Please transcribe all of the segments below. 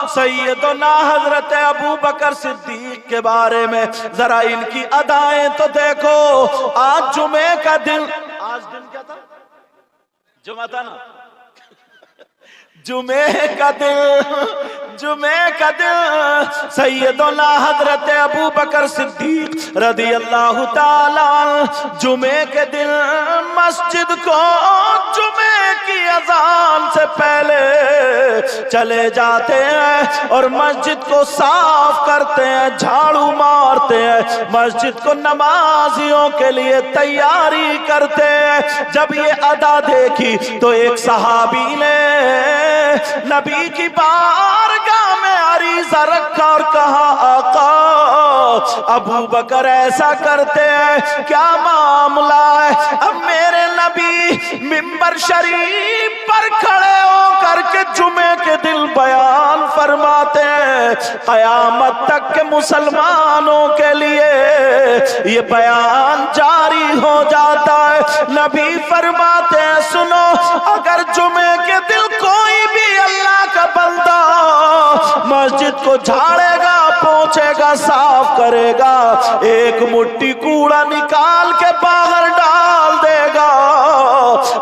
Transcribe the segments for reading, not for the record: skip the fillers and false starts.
सैयदना हजरत अबू बकर सिद्दीक के बारे में जरा इनकी अदाएं तो देखो। आज जुमे का दिन, आज दिन क्या था? जुमा था ना? जुमे का दिन सैयदना हजरत अबू बकर सिद्दीक रदी अल्लाह ताला जुमे के दिन मस्जिद को जुमे की अजान से पहले चले जाते हैं और मस्जिद को साफ करते हैं, झाड़ू मारते हैं, मस्जिद को नमाजियों के लिए तैयारी करते हैं। जब ये अदा देखी तो एक सहाबी ने नबी की बारगाह में अरीज़ा रखा और कहा, आका अबू बकर ऐसा करते हैं, क्या मामला है? अब मेरे नबी मिंबर शरीफ पर खड़े होकर के जुमे के दिन बयान फरमाते हैं, कयामत तक के मुसलमानों के लिए ये बयान जारी हो जाता है। नबी फरमाते हैं, सुनो, अगर जुमे के दिन कोई भी अल्लाह का बंदा मस्जिद को झाड़ेगा, पोंछेगा, साफ करेगा, एक मुट्ठी कूड़ा निकाल के बाहर डाल देगा,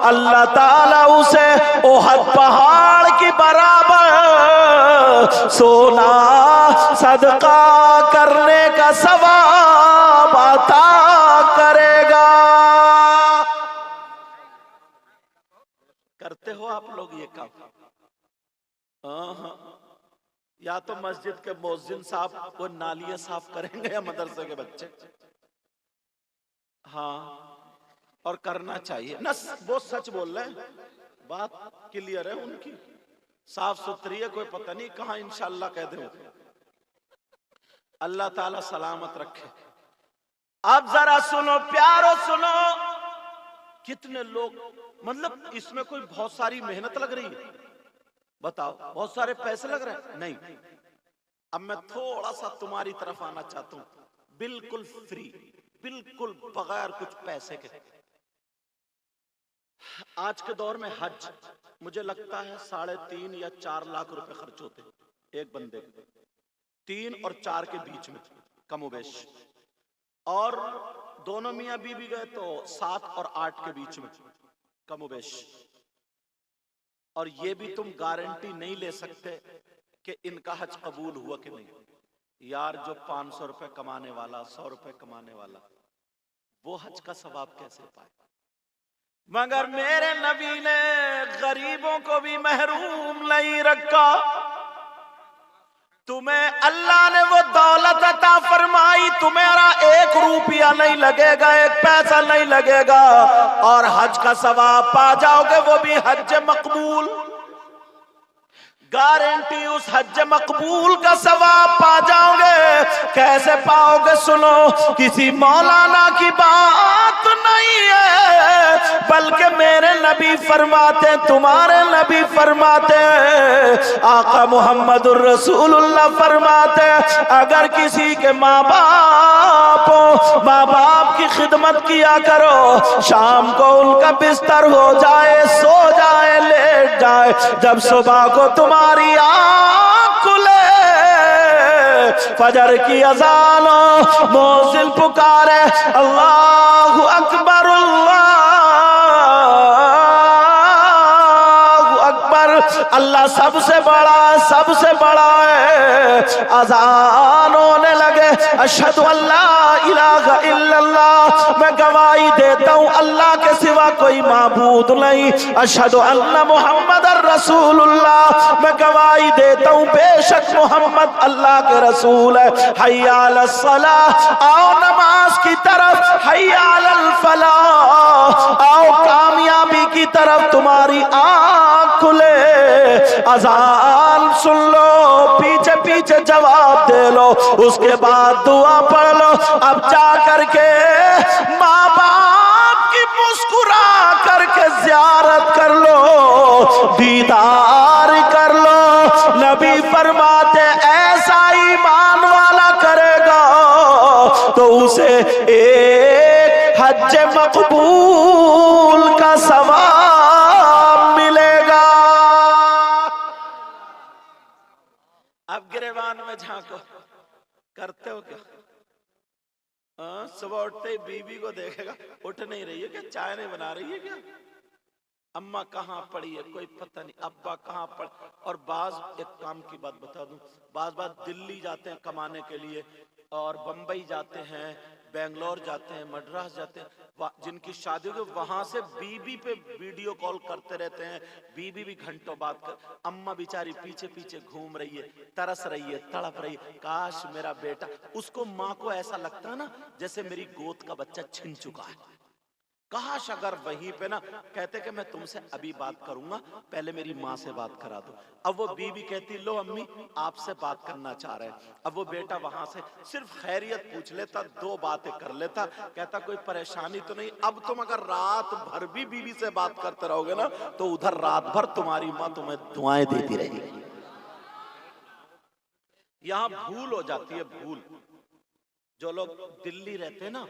अल्लाह ताला उसे ओहद पहाड़ की बराबर सोना सदका करने का सवाब अता करेगा। करते हो आप लोग ये काम? या तो मस्जिद के मुअज्जिन साहब वो नालियां साफ करेंगे या मदरसे के बच्चे। हाँ, और करना चाहिए ना, वो सच बोल रहे हैं, बात क्लियर है उनकी, साफ सुथरी है, कोई पता नहीं कहां इंशाअल्लाह कह दे। अल्लाह ताला सलामत रखे। अब जरा सुनो प्यारो, सुनो, कितने लोग, मतलब इसमें कोई बहुत सारी मेहनत लग रही है? बताओ, बहुत सारे पैसे लग रहे हैं? नहीं। अब मैं थोड़ा सा तुम्हारी तरफ आना चाहता हूं, बिल्कुल फ्री, बिल्कुल बगैर कुछ पैसे के। आज के दौर में हज मुझे लगता है 3.5 या 4 लाख रुपए खर्च होते एक बंदे के, 3 और 4 के बीच में कमोबेश, और दोनों मियां बीवी गए तो 7 और 8 के बीच में कमोबेश। और ये भी तुम गारंटी नहीं ले सकते कि इनका हज कबूल हुआ कि नहीं। यार, जो 500 रुपए कमाने वाला, 100 रुपए कमाने वाला, वो हज का सवाब कैसे पाए? मगर मेरे नबी ने गरीबों को भी महरूम नहीं रखा। तुम्हें अल्लाह ने वो दौलत अता फरमाई, तुम्हारा 1 रुपया नहीं लगेगा, 1 पैसा नहीं लगेगा, और हज का सवाब पा जाओगे, वो भी हज मकबूल। गारंटी उस हज मकबूल का सवाब पा जाओगे। कैसे पाओगे? सुनो, किसी मौलाना की बात नहीं है, बल्कि मेरे नबी फरमाते, तुम्हारे नबी फरमाते, आका मुहम्मदुर रसूलुल्लाह फरमाते, अगर किसी के माँ बाप की खिदमत किया करो, शाम को उनका बिस्तर हो जाए, सो जाए, लेट जाए, जब सुबह को तुम्हारी आँख खुले, फजर की अजान मुअज्जिन पुकारे, अल्लाहु अकबर, अल्लाह सबसे बड़ा है, अज़ान होने लगे, अशहदु अल्ला इलाहा इल्लल्लाह, मैं गवाही देता हूँ अल्लाह के सिवा कोई माबूद नहीं, अशहदु अन्ना मुहम्मदर रसूलुल्लाह, मैं गवाही देता हूँ बेशक मोहम्मद अल्लाह के रसूल है। हय्या अलस सलाह, आओ नमाज की तरफ, हय्या अलल फलाह, आओ कामयाबी की तरफ, तुम्हारी आँख खुले, अज़ान सुन लो, पीछे पीछे जवाब दे लो, उसके बाद दुआ पढ़ लो। अब जा करके माँ बाप की मुस्कुरा करके जियारत कर लो, दीदार कर लो। नबी फरमाते, ऐसा ईमान वाला करेगा तो उसे एक हज मकबूल का सवाब मिलेगा। अब गिरेबान में झांको, करते हो क्या? सुबह उठते ही बीवी को देखेगा, उठ नहीं रही है क्या, चाय नहीं बना रही है क्या, अम्मा कहाँ पड़ी है कोई पता नहीं, अब्बा कहाँ पड़। और बाज एक काम की बात बता दूं, बाज दिल्ली जाते हैं कमाने के लिए, और बंबई जाते हैं, बेंगलोर जाते हैं, मद्रास जाते हैं, जिनकी शादी हो वहां से बीबी पे वीडियो कॉल करते रहते हैं, बीबी भी घंटों बात कर, अम्मा बेचारी पीछे पीछे घूम रही है, तरस रही है, तड़प रही है, काश मेरा बेटा। उसको माँ को ऐसा लगता है ना जैसे मेरी गोद का बच्चा छिन चुका है, काश अगर वहीं पे ना कहते कि मैं तुमसे अभी बात करूंगा, पहले मेरी माँ से बात करा दो। अब वो बीवी कहती लो अम्मी आपसे बात करना चाह रहे हैं। अब वो बेटा वहां से सिर्फ खैरियत पूछ लेता, दो बातें कर लेता, कहता कोई परेशानी तो नहीं। अब तुम अगर रात भर भी बीवी से बात करते रहोगे ना तो उधर रात भर तुम्हारी माँ तुम्हें दुआएं देती रहेगी। यहां भूल हो जाती है, भूल। जो लोग दिल्ली रहते हैं ना,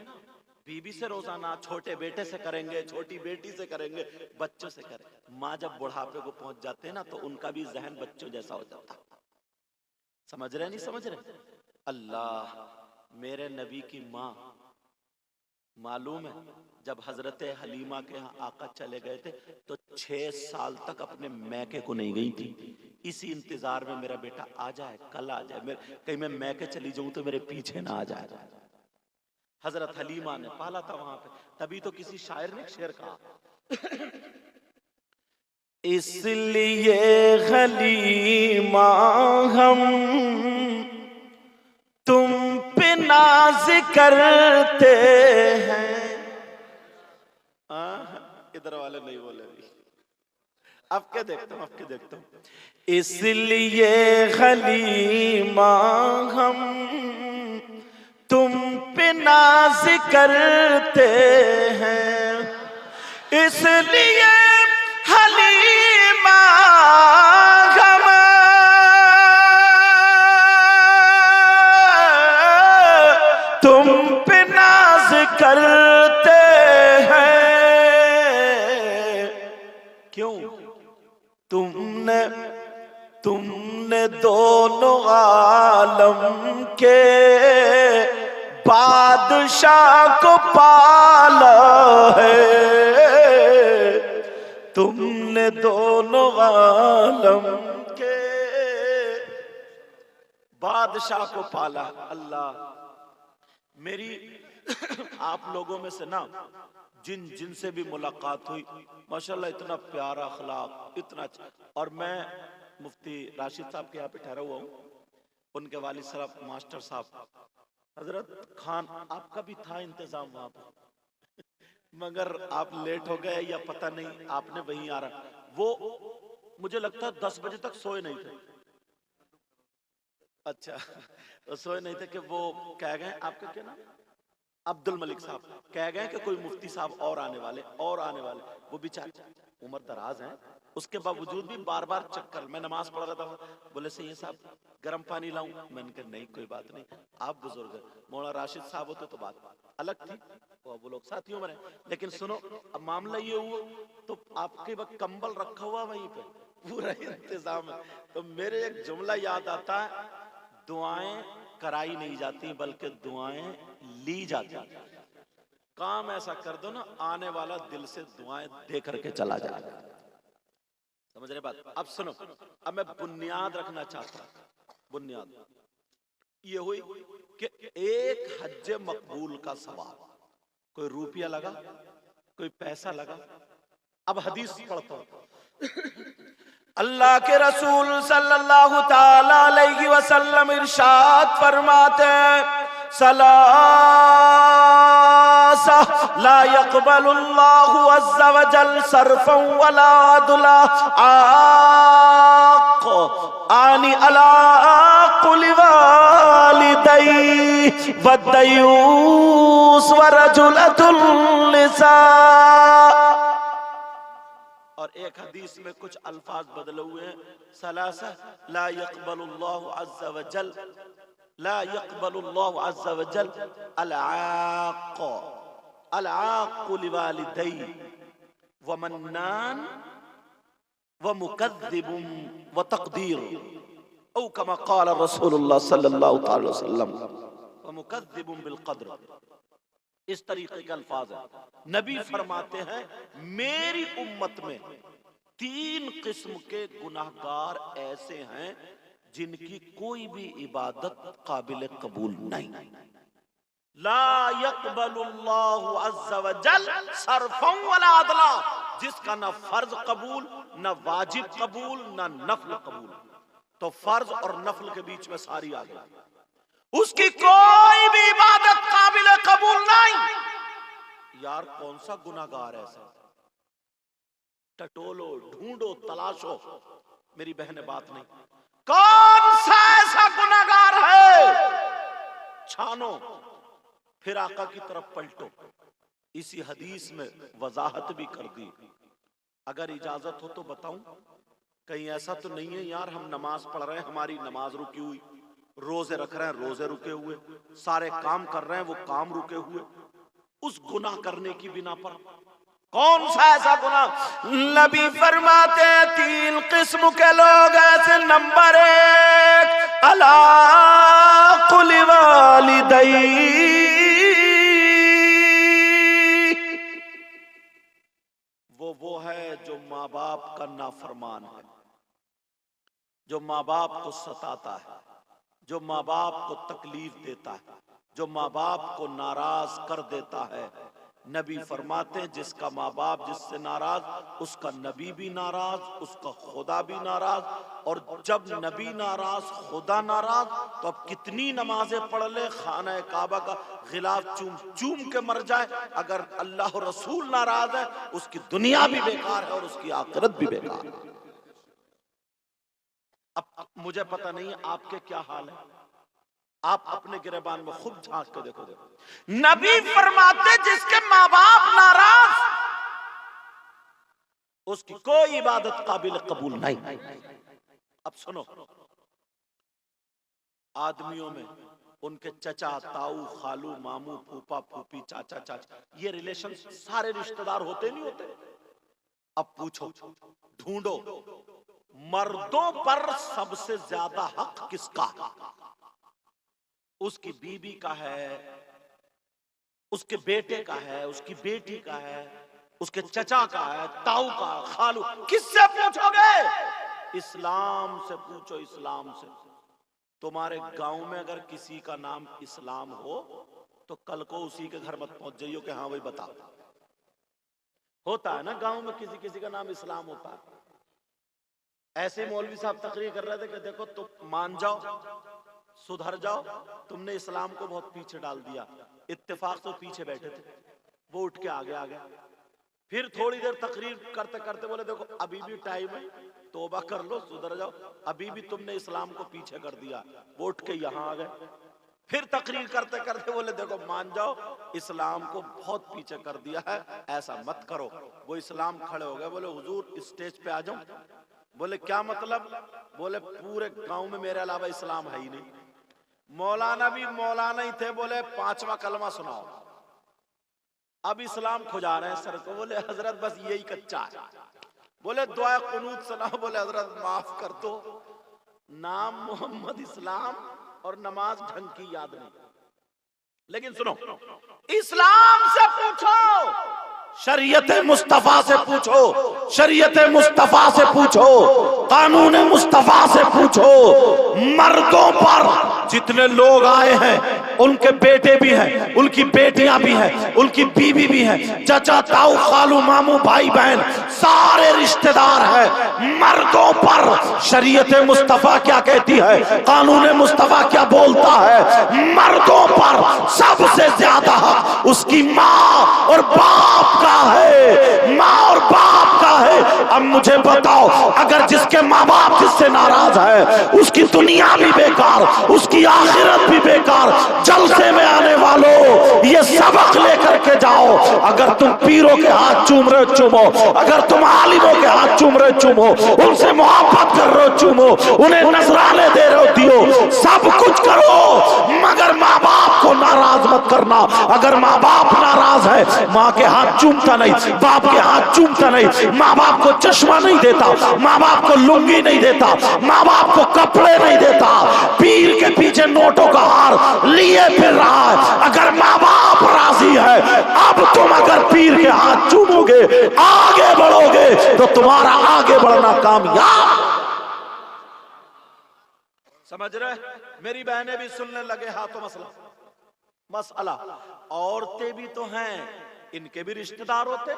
बीबी से रोजाना, छोटे बेटे से करेंगे, छोटी बेटी से करेंगे, बच्चों से करेंगे। माँ जब बुढ़ापे को पहुंच जाते हैं ना तो उनका भी जहन बच्चों जैसा हो जाता। समझ रहे नहीं समझ रहे? अल्लाह, मेरे नबी की माँ, मालूम है जब हजरत हलीमा के यहाँ आका चले गए थे तो 6 साल तक अपने मैके को नहीं गई थी। इसी इंतजार में मेरा बेटा आ जाए, कल आ जाए, कहीं मैं मैके चली जाऊं तो मेरे पीछे ना आ जाए। हजरत हलीमा ने पाला था वहां पे, तभी तो किसी शायर ने शेर कहा, इसलिए हलीमा हम तुम पे नाज करते हैं। इधर वाले नहीं बोले अभी, अब क्या देखता हूं, अब क्या देखता हूं। इसलिए हलीमा हम तुम पे नाज करते हैं, इसलिए हलीमा हम तुम पे नाज करते हैं। क्यों? तुमने दोनों आलम के बादशाह को पाला है, तुमने दोनों आलम के बादशाह को पाला। अल्लाह, मेरी आप लोगों में से ना जिन से भी मुलाकात हुई, माशाल्लाह इतना प्यारा अखलाक, इतना अच्छा। और मैं मुफ्ती राशिद साहब के यहाँ पे ठहरा हुआ हूँ, उनके वालिद साहब मास्टर साहब हजरत खान, आपका भी था इंतजाम वहां पर मगर आप लेट हो गए या पता नहीं, आपने वहीं आ रहा। वो मुझे लगता है 10 बजे तक सोए नहीं थे। अच्छा, तो सोए नहीं थे कि वो कह गए, आपका क्या नाम? अब्दुल मलिक साहब कह गए कि कोई मुफ्ती साहब और आने वाले, और आने वाले। वो बेचारे उम्र दराज हैं, उसके बावजूद भी बार बार चक्कर। मैं नमाज पढ़ रहा था, बोले सही साहब गर्म पानी लाऊं? मैंने कहा नहीं कोई बात नहीं, आप बुजुर्ग, मौलाना राशिद साहब होते तो बात अलग थी, वो लोग साथियों में। लेकिन सुनो, अब मामला ये हुआ तो आपके वक्त कंबल रखा हुआ वहीं पे, पूरा इंतजाम है। तो मेरे एक जुमला याद आता है, दुआएं कराई नहीं जाती बल्कि दुआएं ली जाती। काम ऐसा कर दो ना, आने वाला दिल से दुआएं दे करके चला जाएगा। समझ रहे बात? अब सुनो, अब मैं बुनियाद रखना चाहता हूं। बुनियाद ये हुई कि एक हज मकबूल का सवाब, कोई रुपया लगा, कोई पैसा लगा। अब हदीस पढ़ता हूं। अल्लाह के रसूल सल्लल्लाहु ताला अलैहि वसल्लम इरशाद फरमाते हैं, सलासा ला यक़बलुल्लाहु अज़्ज़ा व जल सरफ़न वला अदला आक़ आनी अला कुलि वालिदै वद्दयूस व रजुलतुल निसा। और एक हदीस में कुछ अल्फाज बदले हुए हैं, सलासा ला यक़बलुल्लाहु अज़्ज़ा व जल, ला यक़बलुल्लाहु अज़्ज़ा व जल अल-आक़, अल-आक़ लिवालिदै व मन्नान व मुकद्दिबुन व तक़दीर। औ कमा क़ाल रसूलुल्लाह सल्लल्लाहु अलैहि वसल्लम व मुकज़्ज़िबुन बिल क़द्र, इस तरीके के अल्फाज है। नबी फरमाते हैं मेरी उम्मत में 3 किस्म के गुनाहगार ऐसे हैं जिनकी कोई भी इबादत काबिल कबूल नहीं। ला यक़बलुल्लाहु अज़्ज़ा व जल सर्फ़न वला अदला, जिसका न फर्ज कबूल, न वाजिब कबूल, न नफल कबूल। तो फर्ज और नफल के बीच में सारी आ गई, उसकी कोई भी इबादत काबिल कबूल नहीं। यार कौन सा गुनाहगार है ऐसा? टटोलो, ढूंढो, तलाशो, मेरी बहने बात नहीं। कौन सा ऐसा गुनाहगार है? छानो, फिर आका की तरफ पलटो। इसी हदीस में वजाहत भी कर दी। अगर इजाजत हो तो बताऊं, कहीं ऐसा तो नहीं है यार हम नमाज पढ़ रहे हैं, हमारी नमाज रुकी हुई, रोजे रख रहे हैं, रोजे रुके हुए, सारे काम कर रहे हैं, वो काम रुके हुए, उस गुनाह करने की बिना पर कौन सा ऐसा गुनाह? नबी फरमाते हैं 3 किस्म के लोग ऐसे। नंबर 1, अला कुलि वालिदैहि, वो है जो माँ बाप का नाफरमान है, जो माँ बाप को सताता है, जो माँ बाप को तकलीफ देता है, जो माँ बाप को नाराज कर देता है। नबी फरमाते हैं जिसका माँ बाप जिससे नाराज, उसका नबी भी नाराज, उसका खुदा भी नाराज। और जब नबी नाराज, खुदा नाराज, तो अब कितनी नमाजें पढ़ ले, खाना काबा का गिलाफ चूम चूम के मर जाए, अगर अल्लाह और रसूल नाराज है, उसकी दुनिया भी बेकार है और उसकी आखिरत भी बेकार है। अब मुझे पता नहीं आपके क्या हाल है, आप अपने गिरबान में खूब झांक के देखो। नबी फरमाते जिसके माँ बाप नाराज, उसकी कोई इबादत काबिल कबूल नहीं। अब सुनो, आदमियों में उनके चचा, ताऊ, खालू, मामू, फूफा, फूफी, चाचा, चाचा, ये रिलेशन सारे रिश्तेदार होते नहीं होते? अब पूछो, ढूंढो, मर्दों पर सबसे ज्यादा हक किसका? उसकी बीबी का है, उसके बेटे का है, उसकी बेटी का है, उसके चचा का है, ताऊ का, खालू। किससे पूछोगे? इस्लाम से पूछो, इस्लाम से। तुम्हारे गांव में अगर किसी का नाम इस्लाम हो तो कल को उसी के घर मत पहुंच जाइयो कि हाँ वही बता। होता है ना गांव में किसी किसी का नाम इस्लाम होता है। ऐसे मौलवी साहब तकरीर कर रहे थे कि देखो तुम मान जाओ, सुधर जाओ, तुमने इस्लाम को बहुत पीछे डाल दिया। इत्तेफाक तो पीछे बैठे थे, वो उठ के आगे आ गया। फिर थोड़ी देर तकरीर करते करते बोले देखो अभी भी टाइम है, तौबा कर लो, सुधर जाओ, अभी भी तुमने इस्लाम को पीछे कर दिया। वो उठ के यहाँ आ गए। फिर तकरीर करते करते बोले देखो मान जाओ, इस्लाम को बहुत पीछे कर दिया है, ऐसा मत करो। वो इस्लाम खड़े हो गए, बोले हुजूर स्टेज पे आ जाओ। बोले क्या मतलब? बोले पूरे गांव में मेरे अलावा इस्लाम है ही नहीं। मौलाना भी मौलाना ही थे, बोले 5वां कलमा सुनाओ। अब इस्लाम खुजा रहे हैं सर को। बोले हजरत बस यही कच्चा है। बोले दुआ कुनूत सुनाओ। बोले हजरत माफ कर दो, नाम मोहम्मद इस्लाम और नमाज ढंग की याद नहीं। लेकिन सुनो, इस्लाम से पूछो, शरीयत मुस्तफा से पूछो, शरीयत मुस्तफा से पूछो, कानून मुस्तफा से पूछो। मर्दों पर जितने लोग आए हैं उनके बेटे भी हैं, उनकी बेटियां भी हैं, उनकी बीवी भी हैं, चाचा, ताऊ, खालू, मामू, भाई बहन, सारे रिश्तेदार हैं। मर्दों पर शरीयत मुस्तफा क्या कहती है, कानून मुस्तफा क्या बोलता है? मर्दों पर सबसे ज्यादा हक उसकी माँ और बाप का है, माँ और बाप का है। अब मुझे बताओ, अगर जिसके माँ बाप जिससे नाराज है, उसकी दुनिया भी बेकार, उसकी आखिरत भी बेकार। जलसे में आने वालों, ये सबक लेकर के जाओ। अगर तुम पीरों के हाथ चूम रहे हो चूमो, अगर तुम आलिमों के हाथ चूम रहे हो चूमो, उनसे मोहब्बत कर रहे हो चूमो, उन्हें नजराने दे रहे हो दियो, सब कुछ करो, मगर माँ बाप को नाराज मत करना। अगर माँ बाप नाराज है, माँ के हाथ चूमता नहीं, बाप के हाथ चूमता नहीं, माँ बाप को चश्मा नहीं देता, माँ बाप को लुंगी नहीं देता, माँ बाप को कपड़े नहीं देता, पीर के पीछे नोटों का हार लिए फिर रहा है। अगर माँ बाप राजी है, अब तुम अगर पीर के हाथ चूमोगे, आगे बढ़ोगे, तो तुम्हारा आगे बढ़ना कामयाब। समझ रहे? मेरी बहनें भी सुनने लगे हाथों मसला। औरतें भी तो हैं, इनके भी रिश्तेदार होते,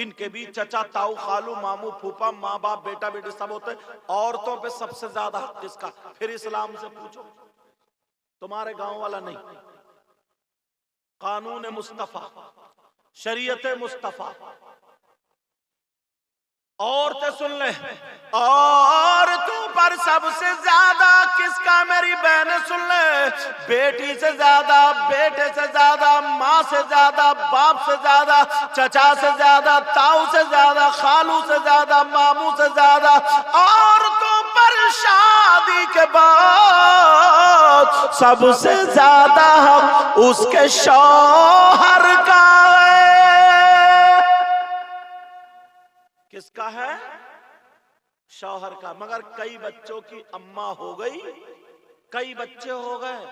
इनके भी चचा ताऊ खालू मामू फूफा माँ बाप बेटा बेटी सब होते। औरतों पे सबसे ज्यादा हक किसका? फिर इस्लाम से पूछो, तुम्हारे गांव वाला नहीं। कानून मुस्तफा, शरीयत मुस्तफा, औरतें सुन ले, औरतों पर सबसे ज्यादा किसका? मेरी बहनें सुन ले, बेटी से ज्यादा, बेटे से ज्यादा, माँ से ज्यादा, बाप से ज्यादा, चचा से ज्यादा, ताऊ से ज्यादा, खालू से ज्यादा, मामू से ज्यादा। औरतों पर शादी के बाद सबसे ज्यादा हक उसके शौहर का है। किसका है? शौहर का। मगर कई बच्चों की अम्मा हो गई, कई बच्चे हो गए,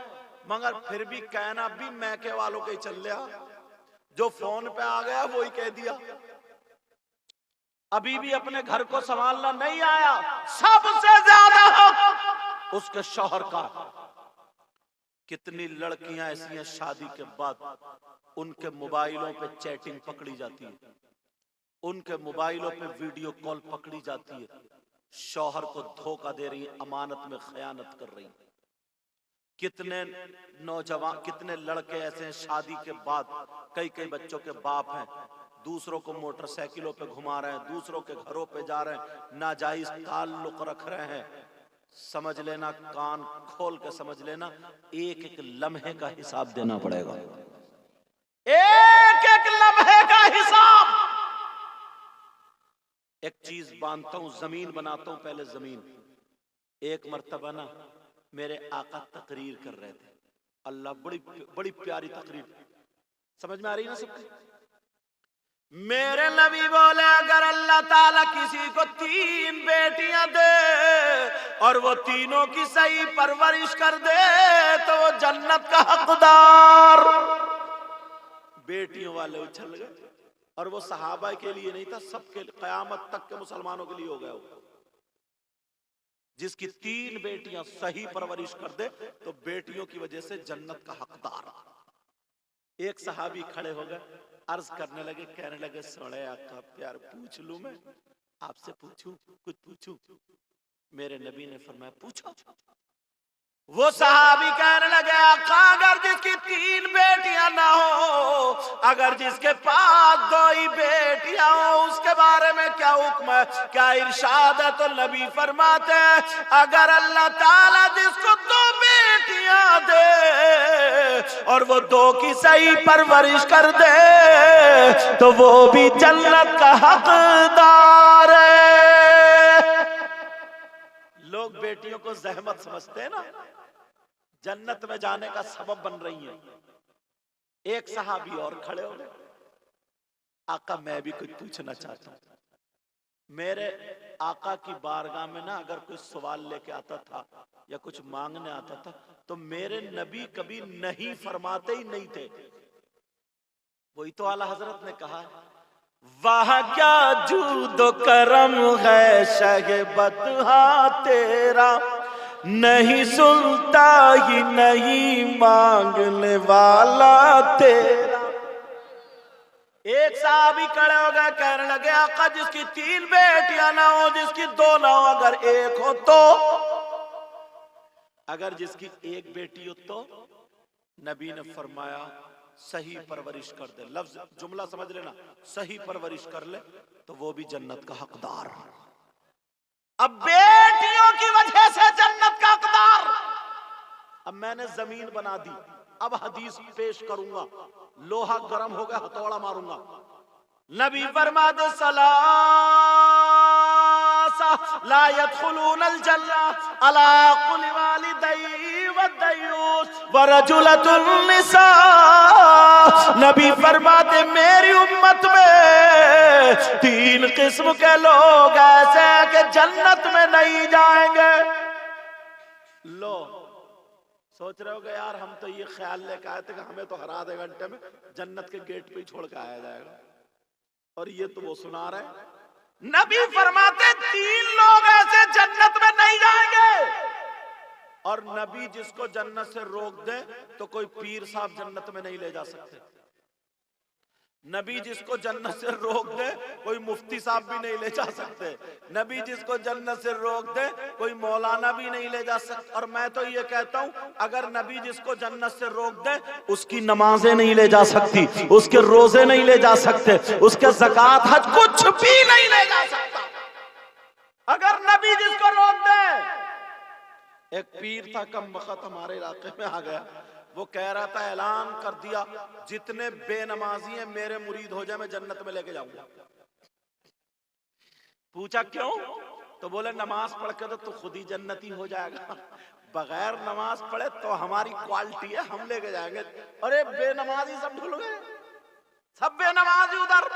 मगर फिर भी कहना भी मैके वालों के चल लिया, जो फोन पे आ गया वही कह दिया। अभी भी अपने घर को संभालना नहीं आया। सबसे ज्यादा हक उसके शौहर का। कितनी लड़कियां ऐसी हैं शादी के बाद उनके मोबाइलों पे चैटिंग पकड़ी जाती है, उनके मोबाइलों पे वीडियो कॉल पकड़ी जाती है, शौहर को धोखा दे रही है, अमानत में खयानत कर रही है। कितने नौजवान, कितने लड़के ऐसे हैं शादी के बाद, कई कई बच्चों के बाप हैं, दूसरों को मोटरसाइकिलों पे घुमा रहे हैं, दूसरों के घरों पे जा रहे हैं, नाजायज ताल्लुक रख रहे हैं। समझ लेना, कान खोल के समझ लेना, एक एक लम्हे का हिसाब देना पड़ेगा, एक एक लम्हे का हिसाब। एक चीज बांधता हूं, जमीन बनाता हूं, पहले जमीन। एक मर्तबा ना मेरे आका तकरीर कर रहे थे, अल्लाह बड़ी बड़ी प्यारी तकरीर, समझ में आ रही ना सबकी? मेरे नबी बोले, अगर अल्लाह ताला किसी को 3 बेटियां दे और वो तीनों की सही परवरिश कर दे तो वो जन्नत का हकदार। बेटियों वाले उछल गए, और वो सहाबा के लिए नहीं था, सबके, कयामत तक के मुसलमानों के लिए हो गया। जिसकी 3 बेटियां सही परवरिश कर दे तो बेटियों की वजह से जन्नत का हकदार। एक सहाबी खड़े हो गए, अर्ज करने लगे, कहने लगे, सोने आका प्यार पूछ लूं, मैं आपसे पूछूं, कुछ पूछूं? मेरे नबी ने फरमाया, पूछो। वो सहाबी कहने लगे, आका अगर जिसकी 3 बेटियां ना हो, अगर जिसके पास 2 ही बेटियां हो, उसके बारे में क्या हुक्म है, क्या इरशाद है? तो नबी फरमाते हैं, अगर अल्लाह ताला जिसको 2 बेटियां दे और वो 2 की सही परवरिश कर दे तो वो भी जन्नत का हकदार है। लोग बेटियों को जहमत समझते हैं ना, जन्नत में जाने का सबब बन रही है। एक सहाबी और खड़े हो गए, आका मैं भी कुछ पूछना चाहता हूं। मेरे आका की बारगाह में ना अगर कोई सवाल लेके आता था या कुछ मांगने आता था तो मेरे नबी कभी नहीं फरमाते ही नहीं थे। वही तो आला हजरत ने कहा, वाह क्या जूदो करम है शहबतहा तेरा, नहीं सुनता ही नहीं मांगने वाला तेरा। एक साहबी खड़े हो गए, कहने लगे, आका जिसकी 3 बेटियां ना हो, जिसकी 2 ना हो, अगर 1 हो तो? अगर जिसकी 1 बेटी हो तो नबी ने फरमाया, सही परवरिश कर दे। लफ्ज जुमला समझ लेना, सही परवरिश कर ले तो वो भी जन्नत का हकदार। अब बेटियों की वजह से जन्नत का हकदार। अब मैंने जमीन बना दी, अब हदीस पेश करूंगा, लोहा गर्म हो गया, हथौड़ा मारूंगा। नबी फरमाते, सलासा ला यदखुलूनल जन्नह अला कुल्ली वालिदैहि व वद्दयूस वरजुलतुन निसा। नबी फरमाते मेरी उम्मत में 3 किस्म के लोग ऐसे हैं कि जन्नत में नहीं जाएंगे। लो सोच रहे होगे यार हम तो ये ख्याल लेकर आए थे कि हमें तो हर आधे घंटे में जन्नत के गेट पे ही छोड़ के आया जाएगा, और ये तो वो सुना रहे। नबी फरमाते 3 लोग ऐसे जन्नत में नहीं जाएंगे, और नबी जिसको जन्नत से रोक दे तो कोई पीर साहब जन्नत में नहीं ले जा सकते। नबी जिसको जन्नत से रोक दे कोई मुफ्ती साहब भी नहीं ले जा सकते। नबी जिसको जन्नत से रोक दे कोई मौलाना भी नहीं ले जा सकता। और मैं तो ये कहता हूं अगर नबी जिसको जन्नत से रोक दे उसकी नमाजें नहीं ले जा सकती, उसके रोजे नहीं ले जा सकते, उसके ज़कात हज कुछ भी नहीं ले जा सकता अगर नबी जिसको रोक दे। एक पीर था कम वक्त हमारे इलाके में आ गया, वो कह रहा था ऐलान कर दिया जितने बेनमाजी हैं मेरे मुरीद हो जाए मैं जन्नत में लेके जाऊंगा। पूछा क्यों? तो बोले नमाज पढ़ के तो तू खुद ही जन्नती हो जाएगा, बगैर नमाज पढ़े तो हमारी क्वालिटी है हम लेके जाएंगे। अरे बेनमाजी सब भूल गए, सब बेनमाजी उधर।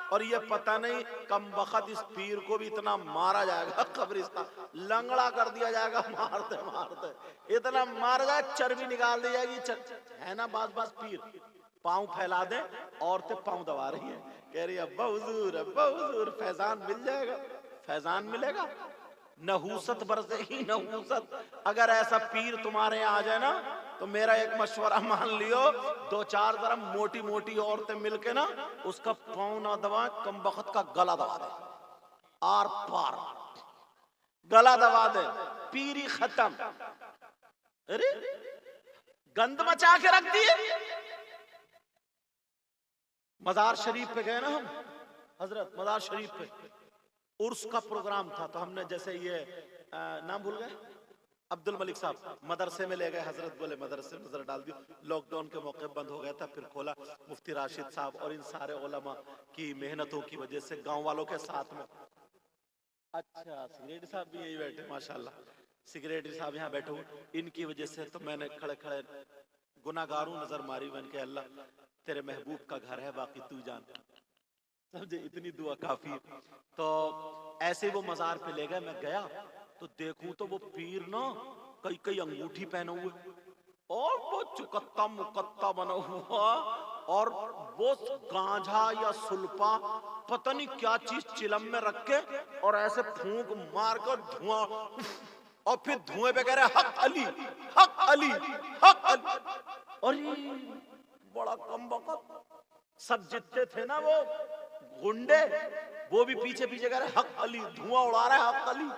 और ये पता नहीं कम वक्त इस पीर को भी इतना मारा जाएगा, कब्रिस्तान लंगड़ा कर दिया जाएगा मारते मारते, इतना मारा जाए चर्बी निकाल दी जाएगी। है ना बास बास पीर पांव फैला दे, औरतें पांव दबा रही है, कह रही अब्बा हुजूर फैजान मिल जाएगा। फैजान मिलेगा? नहूसत बरसे ही नहूसत। अगर ऐसा पीर तुम्हारे यहाँ आ जाए ना तो मेरा एक मशवरा मान लियो, 2-4 जरा मोटी मोटी औरतें मिलके ना उसका पांव ना दबाए, कम वक्त का गला दबा दे, आर पार गला दबा दे, पीरी खत्म। अरे गंद मचा के रख दिए। मजार शरीफ पे गए ना हम, हजरत मजार शरीफ पे उर्स का प्रोग्राम था, तो हमने जैसे ये नाम भूल गए अब्दुल मलिक साहब मदरसे में ले गए। हजरत बोले मदरसे नजर डाल दियो, लॉकडाउन के मौके बंद हो गया था, फिर खोला। मुफ्ती राशिद साहब और इन सारे उलमा की मेहनतों की वजह से गांव वालों के साथ में। अच्छा सिगरेटी साहब भी यही बैठे माशाल्लाह, सिगरेटी साहब यहाँ बैठे हुए, इनकी वजह से तो मैंने खड़े खड़े गुनाहगारों नजर मारी। मैंने कहा अल्लाह तेरे महबूब का घर है, बाकी तू जान, समझे, इतनी दुआ काफी। तो ऐसे वो मजार पे ले गए, मैं गया तो देखूं तो वो पीर ना कई अंगूठी पहने हुए और वो चुकत्ता मुकत्ता बना हुआ, और वो गांजा या सुल्पा पता नहीं क्या चीज चिलम में रख के और ऐसे फूंक मार कर धुआं, और फिर धुएं पे कह रहे हक अली हक अली हक अली। और बड़ा कम वक्त सब जितने थे ना वो गुंडे, वो भी पीछे पीछे कह रहे हक अली, धुआं उड़ा रहा है हक अली।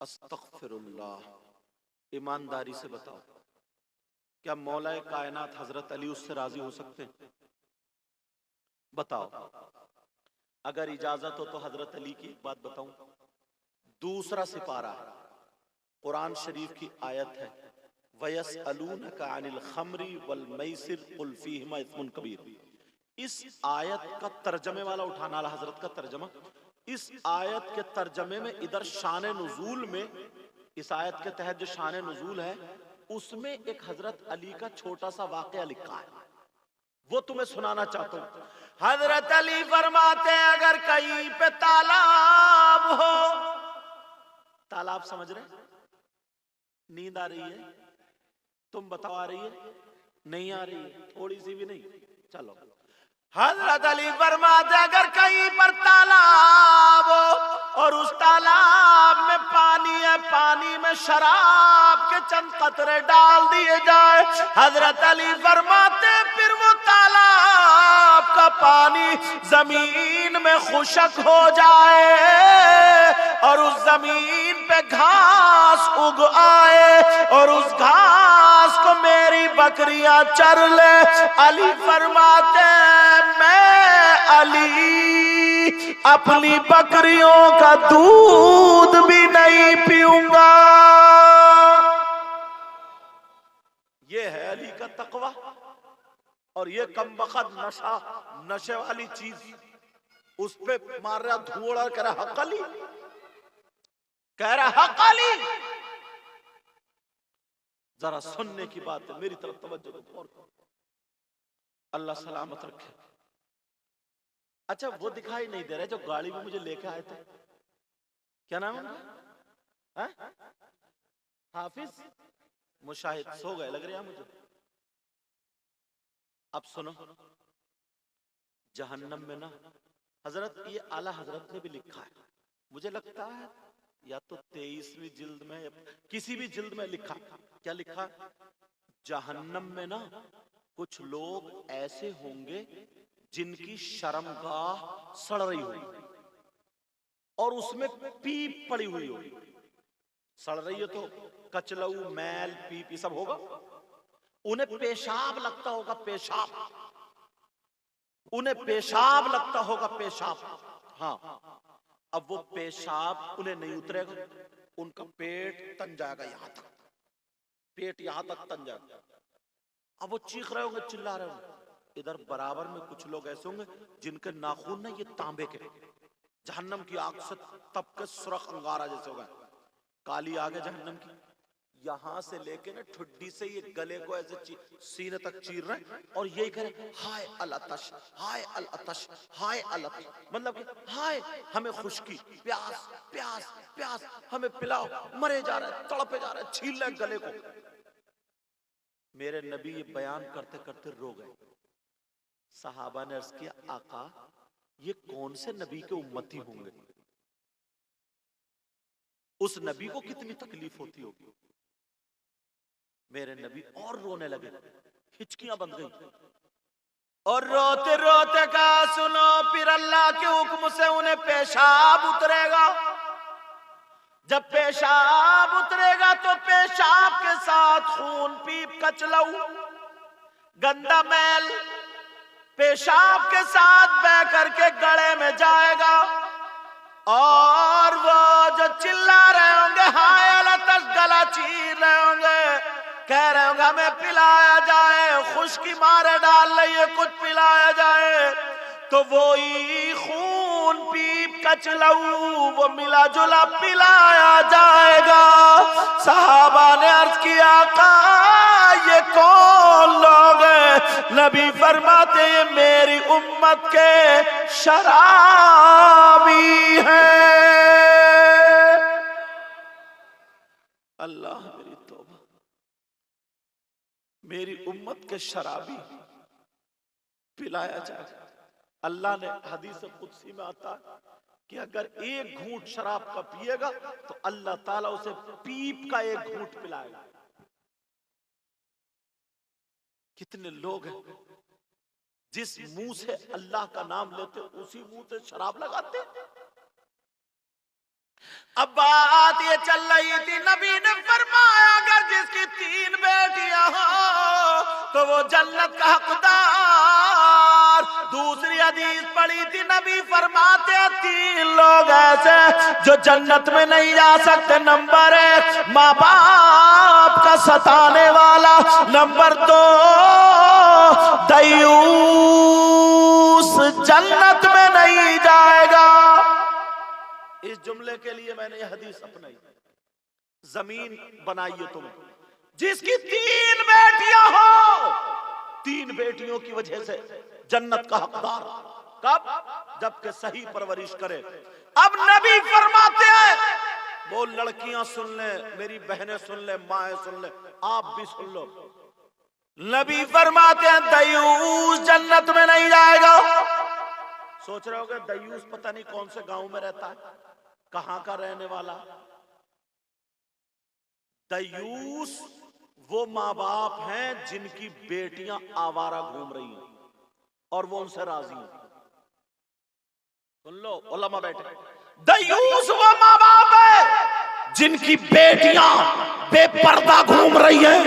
अस्तगफिरुल्लाह, ईमानदारी से बताओ क्या मौलाए कायनात हजरत अली उससे राजी हो सकते हैं? बताओ। अगर इजाजत हो तो हजरत अली की एक बात बताऊं, दूसरा सिपारा है, कुरान शरीफ की आयत है, वयसअलूनका अनिल खमरी वल मैसिर कुल फीहिमा इस्मुन कबीर। इस आयत का तर्जमे वाला उठाना वाला हजरत का तर्जमा, इस आयत के तर्जमे में इधर शान नुजूल में, इस आयत के तहत जो शान नुजूल है उसमें एक हजरत अली का छोटा सा वाकया लिखा है, वो तुम्हें सुनाना चाहता हूं। हजरत अली फरमाते हैं अगर कहीं पे तालाब हो, तालाब समझ रहे, नींद आ रही है, तुम बताओ आ रही है? नहीं आ रही है, थोड़ी सी भी नहीं, चलो। हजरत अली फरमाते अगर कहीं पर तालाब हो और उस तालाब में पानी है, पानी में शराब के चंद कतरे डाल दिए जाए, हजरत अली फरमाते फिर वो तालाब का पानी जमीन में खुशक हो जाए और उस जमीन पे घास उग आए और उस घास को मेरी बकरियां चर ले। अली फरमाते मैं अली अपनी बकरियों का दूध भी नहीं पीऊंगा। ये है अली का तकवा। और ये कम बखत नशे वाली चीज उस पे मार रहा, धुआं कह रहा हक अली, कह रहा हक अली। जरा सुनने की बात है, मेरी तरफ तवज्जो दो। अल्लाह सलामत रखे। अच्छा, वो दिखाई नहीं दे रहे जो गाड़ी में मुझे लेके आए थे, क्या नाम है? हाफिज मुशाहिद, सो गए लग रहा मुझे। अब सुनो, जहन्नम में ना, हजरत ये आला हजरत ने भी लिखा है, मुझे लगता है या तो 23वीं जिल्द में या किसी भी जिल्द में लिखा। क्या लिखा? जहन्नम में ना कुछ लोग ऐसे होंगे जिनकी शर्मगाह सड़ रही होगी और उसमें पीप पड़ी हुई होगी। सड़ रही है तो कचलऊ, मैल, पीप ये सब होगा। उन्हें पेशाब लगता होगा, पेशाब, उन्हें पेशाब लगता होगा, पेशाब। हाँ, अब वो पेशाब उन्हें नहीं उतरेगा, उनका पेट तन जाएगा, यहां तक पेट यहां तक तन जाएगा। अब वो चीख रहे होंगे, चिल्ला रहे होंगे। इधर बराबर में कुछ लोग ऐसे होंगे जिनके नाखून ना ये तांबे के, जहन्नम की आग से तप के सुरख अंगारा जैसे होगा, काली आग है जहन्नम की। यहां से लेके ना ठुड्डी से ये गले को ऐसे सीने तक चीर रहे हैं और यही कह रहे हाय अल अतश, हाय अल अतश, हाय अल अतश, मतलब कि हाय हमें खुश्की, प्यास प्यास प्यास, हमें पिलाओ, मरे जा रहे हैं, तड़पे जा रहे हैं, छील रहे गले को। मेरे नबी ये बयान करते करते रो गए। सहाबा ने अर्ज किया, आका ये कौन से नबी के उम्मती होंगे, उस नबी को कितनी तकलीफ होती होगी। मेरे नबी और रोने लगे, हिचकियां बंद गई और रोते रोते कहा, सुनो फिर अल्लाह के हुक्म से उन्हें पेशाब उतरेगा। जब पेशाब उतरेगा तो पेशाब के साथ खून, पीप, कचलऊ, गंदा मैल पेशाब के साथ बह करके गले में जाएगा और वो जो चिल्ला रहे होंगे हाय अल्लाह तक, गला चीर रहे होंगे, कह रहे होंगे हमें पिलाया जाए, खुश्की मारे डाल रही है, कुछ पिलाया जाए, तो वो ही खून, पीप, कचलऊ वो मिला जुला पिलाया जाएगा। सहाबा ने अर्ज किया, ये कौन लोग हैं? नबी फरमाते ये मेरी उम्मत के शराबी हैं। अल्लाह मेरी तौबा, मेरी उम्मत के शराबी पिलाया जाए। अल्लाह ने हदीस कुदसी में आता है कि अगर एक घूंट शराब का पिएगा तो अल्लाह ताला उसे पीप का एक घूंट पिलाएगा। कितने लोग हैं जिस मुंह से अल्लाह का नाम लेते उसी मुंह से शराब लगाते। अब बात ये चल रही थी, नबी ने फरमाया अगर जिसकी 3 बेटियां हो तो वो जन्नत का हकदार। दूसरी हदीस पढ़ी थी, नबी फरमाते हैं 3 लोग ऐसे जो जन्नत में नहीं जा सकते। नंबर 1 माँ बाप का सताने वाला, नंबर 2 दयूस जन्नत में नहीं जाएगा। इस जुमले के लिए मैंने यह हदीस अपनाई। जमीन बनाइए तुम जिसकी 3 बेटियां हो, 3 बेटियों की वजह से जन्नत का हकदार। कब? जबकि सही परवरिश करे। अब नबी फरमाते हैं, वो लड़कियां सुन ले, मेरी बहनें सुन ले, माएं सुन ले, आप भी सुन लो। नबी फरमाते हैं दयूस जन्नत में नहीं जाएगा। सोच रहे होगे दयूस पता नहीं कौन से गांव में रहता है, कहां का रहने वाला। दयूस वो माँ बाप हैं जिनकी बेटियां आवारा घूम रही हैं और वो उनसे राजी हैं। सुन लो उलमा बैठे, दयूस वो माँ बाप है जिनकी बेटियां बेपर्दा घूम रही हैं।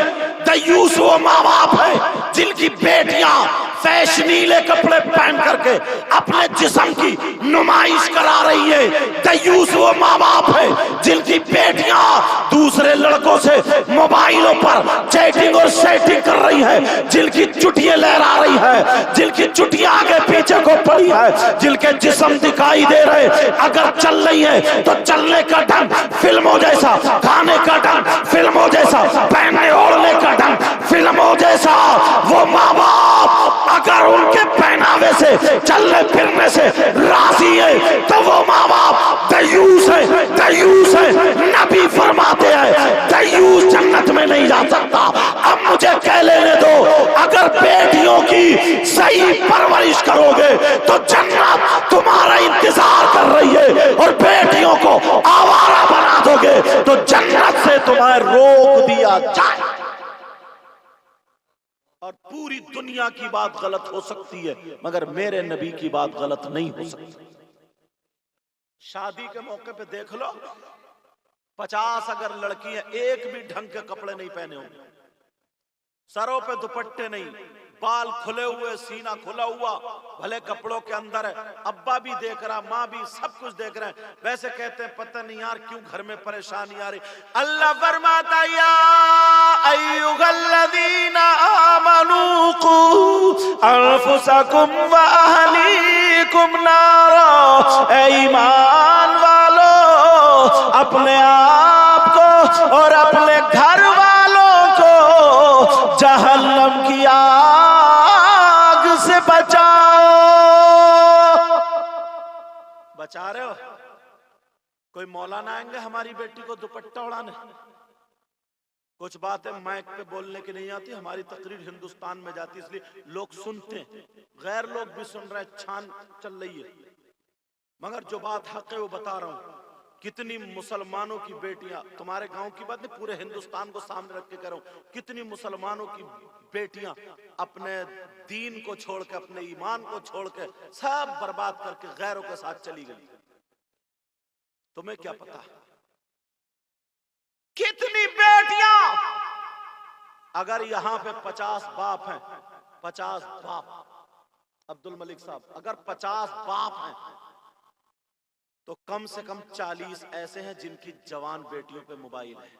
दयूस वो माँ बाप है जिनकी बेटियां फैशनीले कपड़े पहन करके अपने जिस्म की नुमाइश करा रही है। दयूस वो माँ बाप है जिनकी बेटियां दूसरे लड़कों से मोबाइलों पर चैटिंग और सेटिंग कर रही है, जिनकी चुटियां लहरा रही है, जिनकी चुटियां आगे पीछे को पड़ी है, जिनके जिस्म दिखाई दे रहे। अगर चल रही है तो चलने का ढंग फिल्मों जैसा, खाने का ढंग फिल्मों जैसा, पहनने ओढ़ने फिल्मों जैसा वो माँ बाप अगर उनके पहनावे से चलने फिरने से राजी है तो वो माँ बाप दयूस है, दयूस है। नबी फरमाते हैं दयूस जन्नत में नहीं जा सकता। अब मुझे कह लेने दो, अगर बेटियों की सही परवरिश करोगे तो जन्नत तुम्हारा इंतजार कर रही है, और बेटियों को आवारा बना दोगे तो जन्नत से तुम्हें रोक दिया जाए। और पूरी दुनिया की बात गलत हो सकती है मगर मेरे नबी की बात गलत नहीं हो सकती। शादी के मौके पे देख लो, 50 अगर लड़की है, एक भी ढंग के कपड़े नहीं पहने होंगे, सरों पे दुपट्टे नहीं, बाल खुले हुए, सीना खुला हुआ, भले कपड़ों के अंदर है। अब्बा भी देख रहा, माँ भी, सब कुछ देख रहे हैं। वैसे कहते हैं पता नहीं यार क्यों घर में परेशानी आ रही। अल्लाह फरमाता या अय्युहल्लज़ीना आमनू कू अनफुसकुम व अहलीकुम नारा, ऐ ईमान वालो अपने आप को और अपने घर वालों को जहन्नम की आग से बचाओ। बचा रहे हो? कोई मौलाना आएंगे हमारी बेटी को दुपट्टा उड़ाने? कुछ बातें माइक पे बोलने की नहीं आती, हमारी तकरीर हिंदुस्तान में जाती इसलिए लोग सुनते हैं, गैर लोग भी सुन रहे हैं, छान चल रही है। मगर जो बात हक है वो बता रहा हूं। कितनी मुसलमानों की बेटियां, तुम्हारे गांव की बात नहीं, पूरे हिंदुस्तान को सामने रख के कह रहा हूं, कितनी मुसलमानों की बेटियां अपने दीन को छोड़ के, अपने ईमान को छोड़ के, सब बर्बाद करके गैरों के साथ चली गई। तुम्हें क्या पता कितनी बेटियां, अगर यहां पे 50 बाप हैं, 50 बाप, अब्दुल मलिक साहब, अगर 50 बाप हैं तो कम से कम 40 ऐसे हैं जिनकी जवान बेटियों पे मोबाइल है।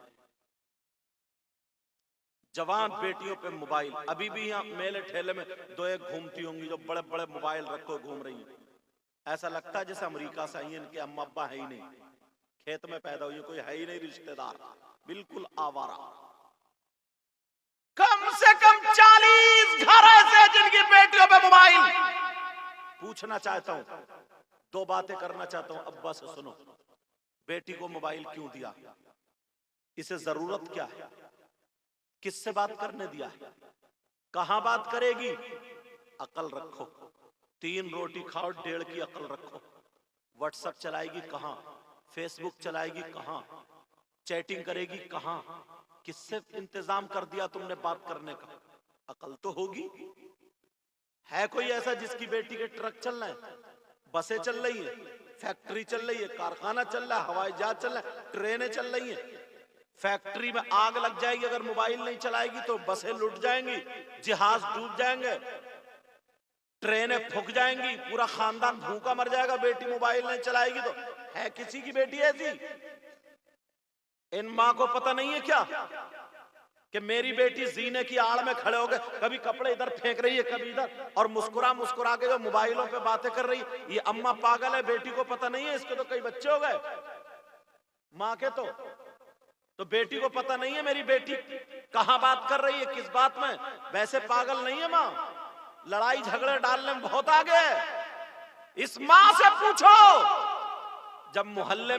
जवान बेटियों पे मोबाइल। अभी भी यहाँ मेले ठेले में 2-1 घूमती होंगी जो बड़े बड़े मोबाइल रखो घूम रही हैं। ऐसा लगता है जैसे अमेरिका से आई है, इनके अम्मा अब्बा है ही नहीं, खेत में पैदा हुई, कोई है ही नहीं रिश्तेदार, बिल्कुल आवारा। कम से कम 40 घर ऐसे जिनकी बेटियों पे मोबाइल। पूछना चाहता हूं, 2 बातें करना चाहता हूं, अब्बा से सुनो, बेटी को मोबाइल क्यों दिया? इसे जरूरत क्या है? किससे बात करने दिया है? कहां बात करेगी? अकल रखो। 3 रोटी खाओ, 1.5 की अकल रखो। व्हाट्सएप चलाएगी कहां? फेसबुक चलाएगी कहां? चैटिंग करेगी कहां? किससे इंतजाम कर दिया तुमने बात करने का? अकल तो होगी। है कोई ऐसा जिसकी बेटी के ट्रक चल रहे हैं, बसें चल रही है, फैक्ट्री चल रही है, कारखाना चल रहा है, हवाई जहाज चल रहा है, ट्रेनें चल रही हैं? फैक्ट्री में आग लग जाएगी अगर मोबाइल नहीं चलाएगी तो, बसें लुट जाएंगी, जहाज डूब जाएंगे, ट्रेनें फूक जाएंगी, पूरा खानदान भूखा मर जाएगा बेटी मोबाइल नहीं चलाएगी तो। है किसी की बेटी ऐसी? इन माँ को पता नहीं है क्या कि मेरी बेटी जीने की आड़ में खड़े हो गए, कभी कपड़े इधर फेंक रही है कभी इधर, और मुस्कुरा मुस्कुरा के जो मोबाइलों पे बातें कर रही है। ये अम्मा पागल है, बेटी को पता नहीं है, इसके तो कई बच्चे हो गए माँ के। तो बेटी को पता नहीं है मेरी बेटी कहां बात कर रही है, किस बात में। वैसे पागल नहीं है माँ, लड़ाई झगड़े डालने में बहुत आगे है। इस माँ से पूछो, जब मोहल्ले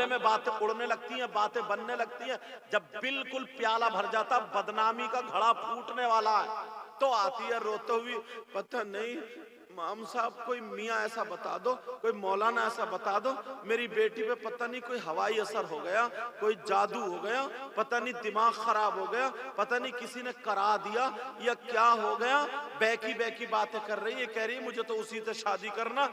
में बातें उड़ने लगती हैं, बातें बनने लगती हैं, जब बिल्कुल प्याला भर जाता, बदनामी का घड़ा फूटने वाला है, तो आती है रोते हुए, पता नहीं इमाम साहब कोई मियाँ ऐसा बता दो, कोई मौलाना ऐसा बता दो, मेरी बेटी पे पता नहीं कोई हवाई असर हो गया, कोई जादू हो गया, पता नहीं दिमाग खराब हो गया, पता नहीं किसी ने करा दिया या क्या हो गया। बैकी बैकी बातें कर रही है, कह रही है मुझे तो उसी से शादी करना।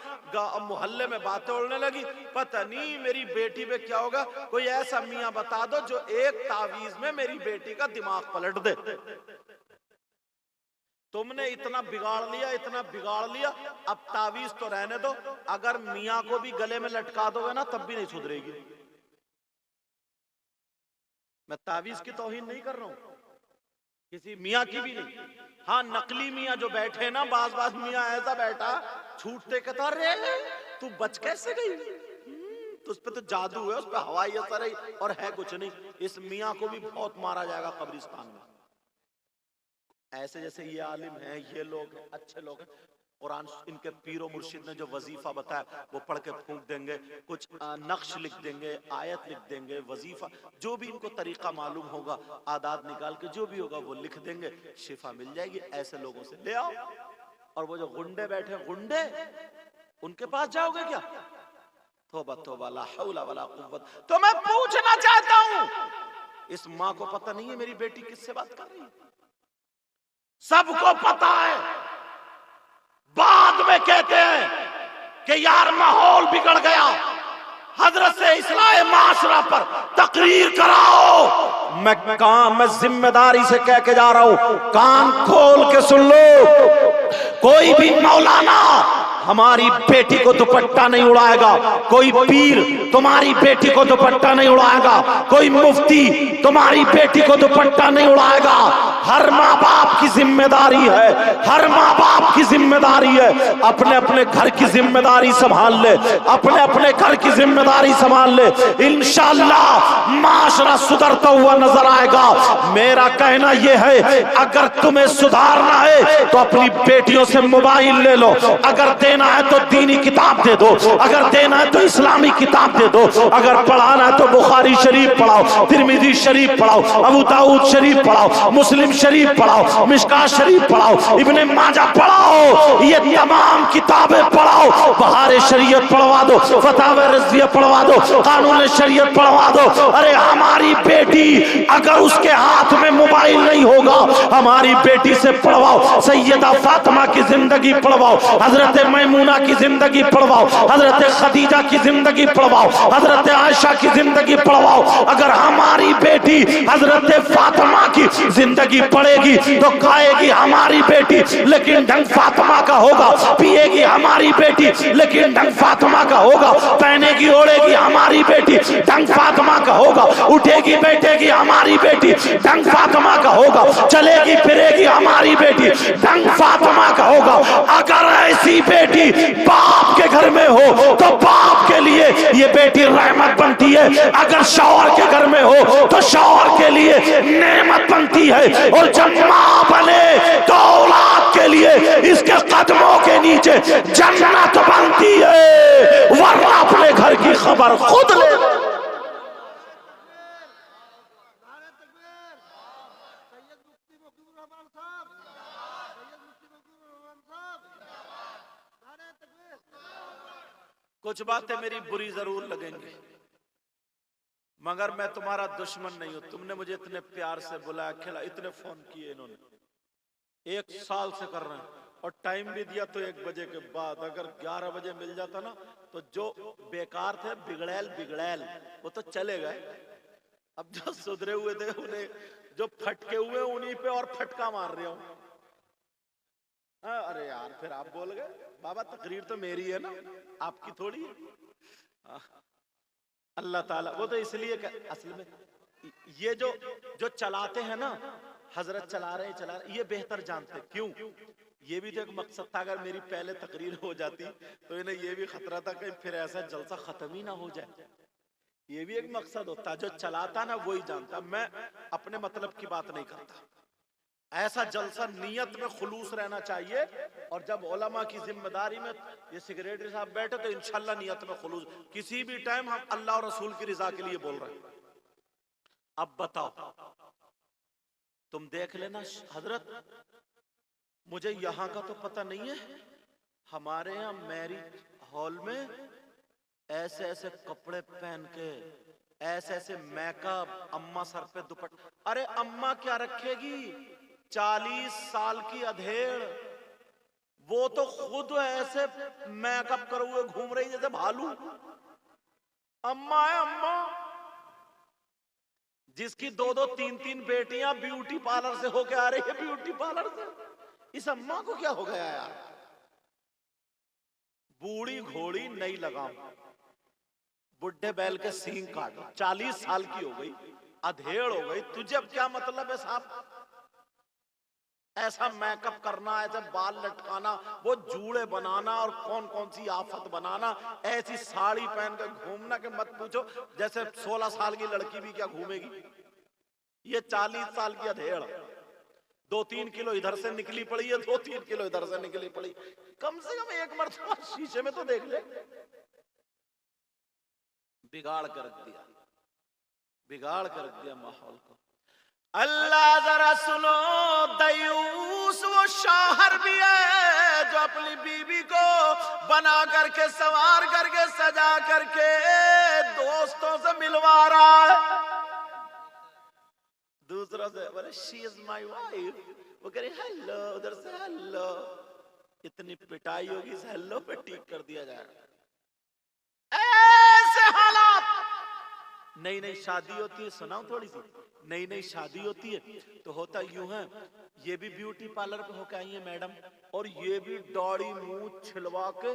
मोहल्ले में बातें उड़ने लगी, पता नहीं मेरी बेटी पे क्या होगा, कोई ऐसा मियाँ बता दो जो एक तावीज में मेरी बेटी का दिमाग पलट दे। तुमने इतना बिगाड़ लिया, अब तावीज तो रहने दो, अगर मियाँ को भी गले में लटका दोगे ना तब भी नहीं सुधरेगी। मैं तावीज की तौहीन नहीं कर रहा हूं, किसी मियाँ की भी नहीं। हाँ, नकली मियाँ जो बैठे ना, बाज मियाँ ऐसा बैठा छूटते कहता रे तू बच कैसे गई, तो उस पर तो जादू है, उस पर हवाई असर है और है कुछ नहीं। इस मियाँ को भी बहुत मारा जाएगा कब्रिस्तान में। ऐसे जैसे ये आलिम हैं, ये लोग हैं, अच्छे लोग हैं, कुरान इनके पीरो मुर्शिद ने जो वजीफा बताया वो पढ़ के फूंक देंगे, कुछ नक्श लिख देंगे, आयत लिख देंगे, वजीफा जो भी इनको तरीका मालूम होगा, आदात निकाल के जो भी होगा वो लिख देंगे, शिफा मिल जाएगी। ऐसे लोगों से ले आओ। और वो जो गुंडे बैठे गुंडे, उनके पास जाओगे क्या? तौबा तौबा, ला हौला वला कुव्वत। तो मैं पूछना चाहता हूं, इस माँ को पता नहीं है मेरी बेटी किससे बात कर रही है? सबको पता है, बाद में कहते हैं कि यार माहौल बिगड़ गया, हजरत से इस्लाह माशरा पर तकरीर कराओ। मैं जिम्मेदारी से कह के जा रहा हूं, कान खोल के सुन लो। कोई भी मौलाना हमारी बेटी को दुपट्टा नहीं उड़ाएगा, कोई पीर तुम्हारी बेटी को दुपट्टा नहीं उड़ाएगा, कोई मुफ्ती तुम्हारी बेटी को दुपट्टा नहीं उड़ाएगा। हर माँ बाप की जिम्मेदारी है, हर माँ बाप की जिम्मेदारी है, अपने अपने घर की जिम्मेदारी संभाल ले, अपने अपने घर की जिम्मेदारी संभाल ले, इंशाअल्लाह माशरा सुधरता हुआ नजर आएगा। मेरा कहना यह है, अगर तुम्हें सुधारना है तो अपनी बेटियों से मोबाइल ले लो, अगर देना है तो दीनी किताब दे दो, अगर देना है तो इस्लामी किताब दे दो, अगर पढ़ाना है तो बुखारी शरीफ पढ़ाओ, तिरमिजी शरीफ पढ़ाओ, अबू दाऊद शरीफ पढ़ाओ, मुस्लिम शरीफ पढ़ाओ, मिशकात शरीफ पढ़ाओ, इब्ने माजा पढ़ाओ, ये तमाम किताबें पढ़ाओ, बहार शरीयत पढ़वा दो, फतावा रज़विया पढ़वा दो, कानून शरीयत पढ़वा दो। अरे हमारी बेटी अगर उसके हाथ में मोबाइल नहीं होगा, हमारी बेटी से पढ़वाओ, सैयदा फातिमा की जिंदगी पढ़वाओ, हजरत मैमूना की जिंदगी पढ़वाओ, हजरत खदीजा की जिंदगी पढ़वाओ, हजरत आयशा की जिंदगी पढ़वाओ। अगर हमारी बेटी हजरत फातिमा की जिंदगी पढ़ेगी तो खाएगी हमारी बेटी लेकिन ढंग फातिमा का होगा, पिएगी हमारी बेटी लेकिन ढंग फातिमा का होगा, पहनेगी ओढ़ेगी हमारी बेटी ढंग फातिमा का होगा, उठेगी बैठेगी हमारी बेटी ढंग फातिमा का होगा, चलेगी फिरेगी हमारी बेटी ढंग फातिमा का होगा। अगर ऐसी बेटी बाप के घर में हो तो बाप के लिए ये बेटी रहमत बनती है, अगर शौहर के घर में हो तो शौहर के लिए नेमत बनती है, और जब मां बने तो औलाद के लिए इसके कदमों के नीचे जन्नत बनती है, वरना अपने घर की खबर खुद ले। कुछ बातें मेरी बुरी जरूर लगेंगी, मगर मैं तुम्हारा दुश्मन नहीं हूं। तुमने मुझे इतने प्यार से बुलाया, खिला, इतने फोन किए इन्होंने, 1 साल से कर रहे हैं, और टाइम भी दिया तो 1 बजे के बाद। अगर 11 बजे मिल जाता ना तो जो बेकार थे बिगड़ैल वो तो चले गए, अब जो सुधरे हुए थे उन्हें, जो फटके हुए उन्हीं पे और फटका मार रहे हो। अरे यार फिर आप बोल गए, बाबा तकरीर तो मेरी है ना, आपकी थोड़ी है। अल्लाह ताला वो तो इसलिए असल में ये जो चलाते हैं ना, हजरत चला रहे ये बेहतर जानते क्यों। ये भी तो एक मकसद था, अगर मेरी पहले तकरीर हो जाती तो इन्हें ये भी खतरा था कि फिर ऐसा जलसा खत्म ही ना हो जाए। ये भी एक मकसद होता, जो चलाता ना वही जानता। मैं अपने मतलब की बात नहीं करता, ऐसा जलसा नियत में खुलूस रहना चाहिए। और जब उलमा की जिम्मेदारी में ये सेक्रेटरी साहब बैठे तो इंशाल्लाह नियत में खुलूस, किसी भी टाइम हम अल्लाह और रसूल की रिजा के लिए बोल रहे हैं। अब बताओ, तुम देख लेना हजरत, मुझे यहाँ का तो पता नहीं है, हमारे यहाँ मैरिज हॉल में ऐसे ऐसे कपड़े पहन के, ऐसे ऐसे मेकअप, अम्मा सर पे दुपट्टा, अरे अम्मा क्या रखेगी, 40 साल की अधेड़, वो तो खुद ऐसे मेकअप करे हुए घूम रही जैसे भालू। अम्मा है अम्मा, जिसकी 2-2, 3-3 बेटियां ब्यूटी पार्लर से होके आ रही है, ब्यूटी पार्लर से। इस अम्मा को क्या हो गया यार, बूढ़ी घोड़ी नई लगाम, बुढ़े बैल के सींग काटो, 40 साल की हो गई, अधेड़ हो गई, तुझे अब क्या मतलब है साहब ऐसा मेकअप करना, ऐसे बाल लटकाना, वो जूड़े बनाना और कौन कौन सी आफत बनाना, ऐसी साड़ी पहन कर घूमना के मत पूछो, जैसे 16 साल की लड़की भी क्या घूमेगी, ये 40 साल की अधेड़। 2-3 किलो इधर से निकली पड़ी है, 2-3 किलो इधर से निकली पड़ी। कम से कम एक मरतबा शीशे में तो देख ले। बिगाड़ कर दिया, बिगाड़ कर दिया माहौल को। अल्लाह जरा सुनो, दयूस वो शौहर भी है जो अपनी बीवी को बना करके, सवार करके, सजा करके दोस्तों से मिलवा रहा है, दूसरों से बोले शी इज माई वाइफ, वो कह रही हेलो, उधर से हेलो। इतनी पिटाई होगी, इस हेलो पे ठीक कर दिया जाएगा। ऐसे हालात। नई नई शादी होती है, सुनाऊं थोड़ी सी, नई नई शादी होती है तो होता यूं है, ये भी ब्यूटी पार्लर पे होके आई है मैडम, और ये भी दाढ़ी मुंह छिलवा के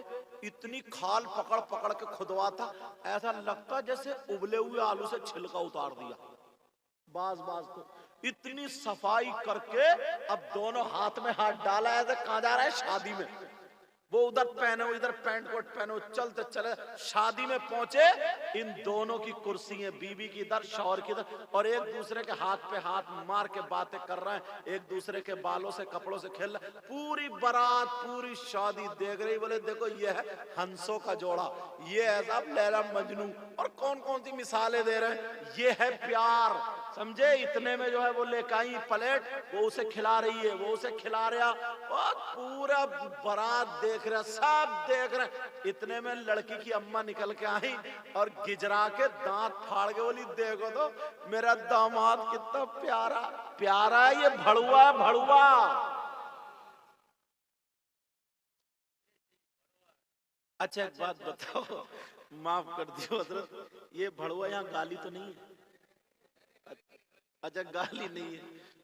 इतनी खाल पकड़ पकड़ के खुदवा था, ऐसा लगता जैसे उबले हुए आलू से छिलका उतार दिया। बाज बाज तो इतनी सफाई करके अब दोनों हाथ में हाथ डाला है, कहां जा रहा है शादी में, वो उधर पहनो, इधर पैंट कोट पहनो, चलते चले शादी में पहुंचे। इन दोनों की कुर्सी है, बीवी की इधर, शौहर की इधर, और एक दूसरे के हाथ पे हाथ मार के बातें कर रहे हैं, एक दूसरे के बालों से, कपड़ों से खेल रहे। पूरी बारात, पूरी शादी देख रही, बोले देखो ये है हंसों का जोड़ा, ये है साहब लैला मजनू, और कौन कौन सी मिसालें दे रहे हैं। ये है प्यार, समझे। इतने में जो है वो लेकर आई प्लेट, वो उसे खिला रही है, वो उसे खिला रहा, और पूरा बारात देख रहा, सब देख रहे। इतने में लड़की की अम्मा निकल के आई और गिजरा के दांत फाड़ के बोली देखो तो मेरा दामाद कितना प्यारा प्यारा है, ये भड़ुआ है, भड़ुआ। अच्छा एक बात बताओ, माफ कर दियो हजरत, ये भड़ुआ यहाँ गाली तो नहीं है? अच्छा गाली नहीं है,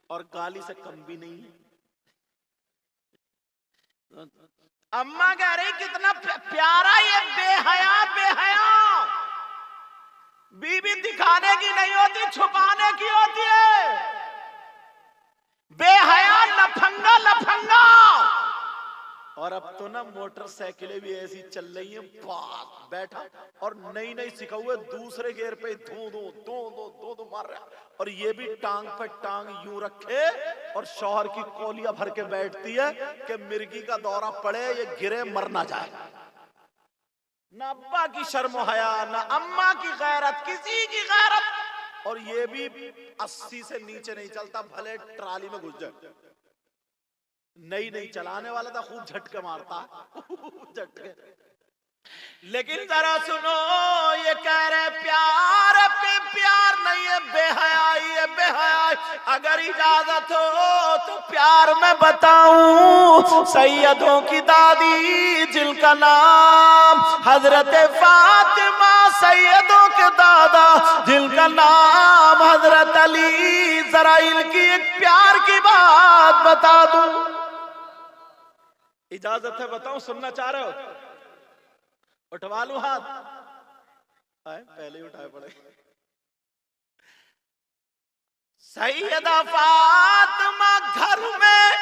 और गाली से कम भी नहीं है। अम्मा कह रही कितना प्यारा, ये बेहया, बेहया। बीवी दिखाने की नहीं होती, छुपाने की होती है। बेहया, लफंगा, लफंगा। और अब तो ना मोटरसाइकिलें भी ऐसी चल रही हैं, पास बैठा और नई नई सिखा हुए दूसरे गेयर पे दो दो दो दो दो दो मार रहा, और ये भी टांग पे टांग यूं रखे, और शौहर की कोलिया भर के बैठती है कि मिर्गी का दौरा पड़े, ये गिरे मर ना जाए। ना अब्बा की शर्म हया, ना अम्मा की गैरत, किसी की गैरत। और ये भी 80 से नीचे नहीं चलता, भले ट्राली में घुस जाए। नई नई चलाने वाला था, खूब झटके मारता झटके। लेकिन जरा सुनो, ये कह रहे प्यार पे प्यार नहीं है, बेहयाई है, बेहयाई। अगर इजाजत हो तो प्यार मैं बताऊं सैयदों की दादी, जिनका नाम हजरत फातिमा, सैयदों के दादा जिनका नाम हजरत अली। जरा इनकी एक प्यार की बात बता दूं, इजाजत है बताऊं, सुनना चाह रहे हो? उठवा लूं हाथ? पहले ही उठाए पड़े। सैयदा फातिमा घर में,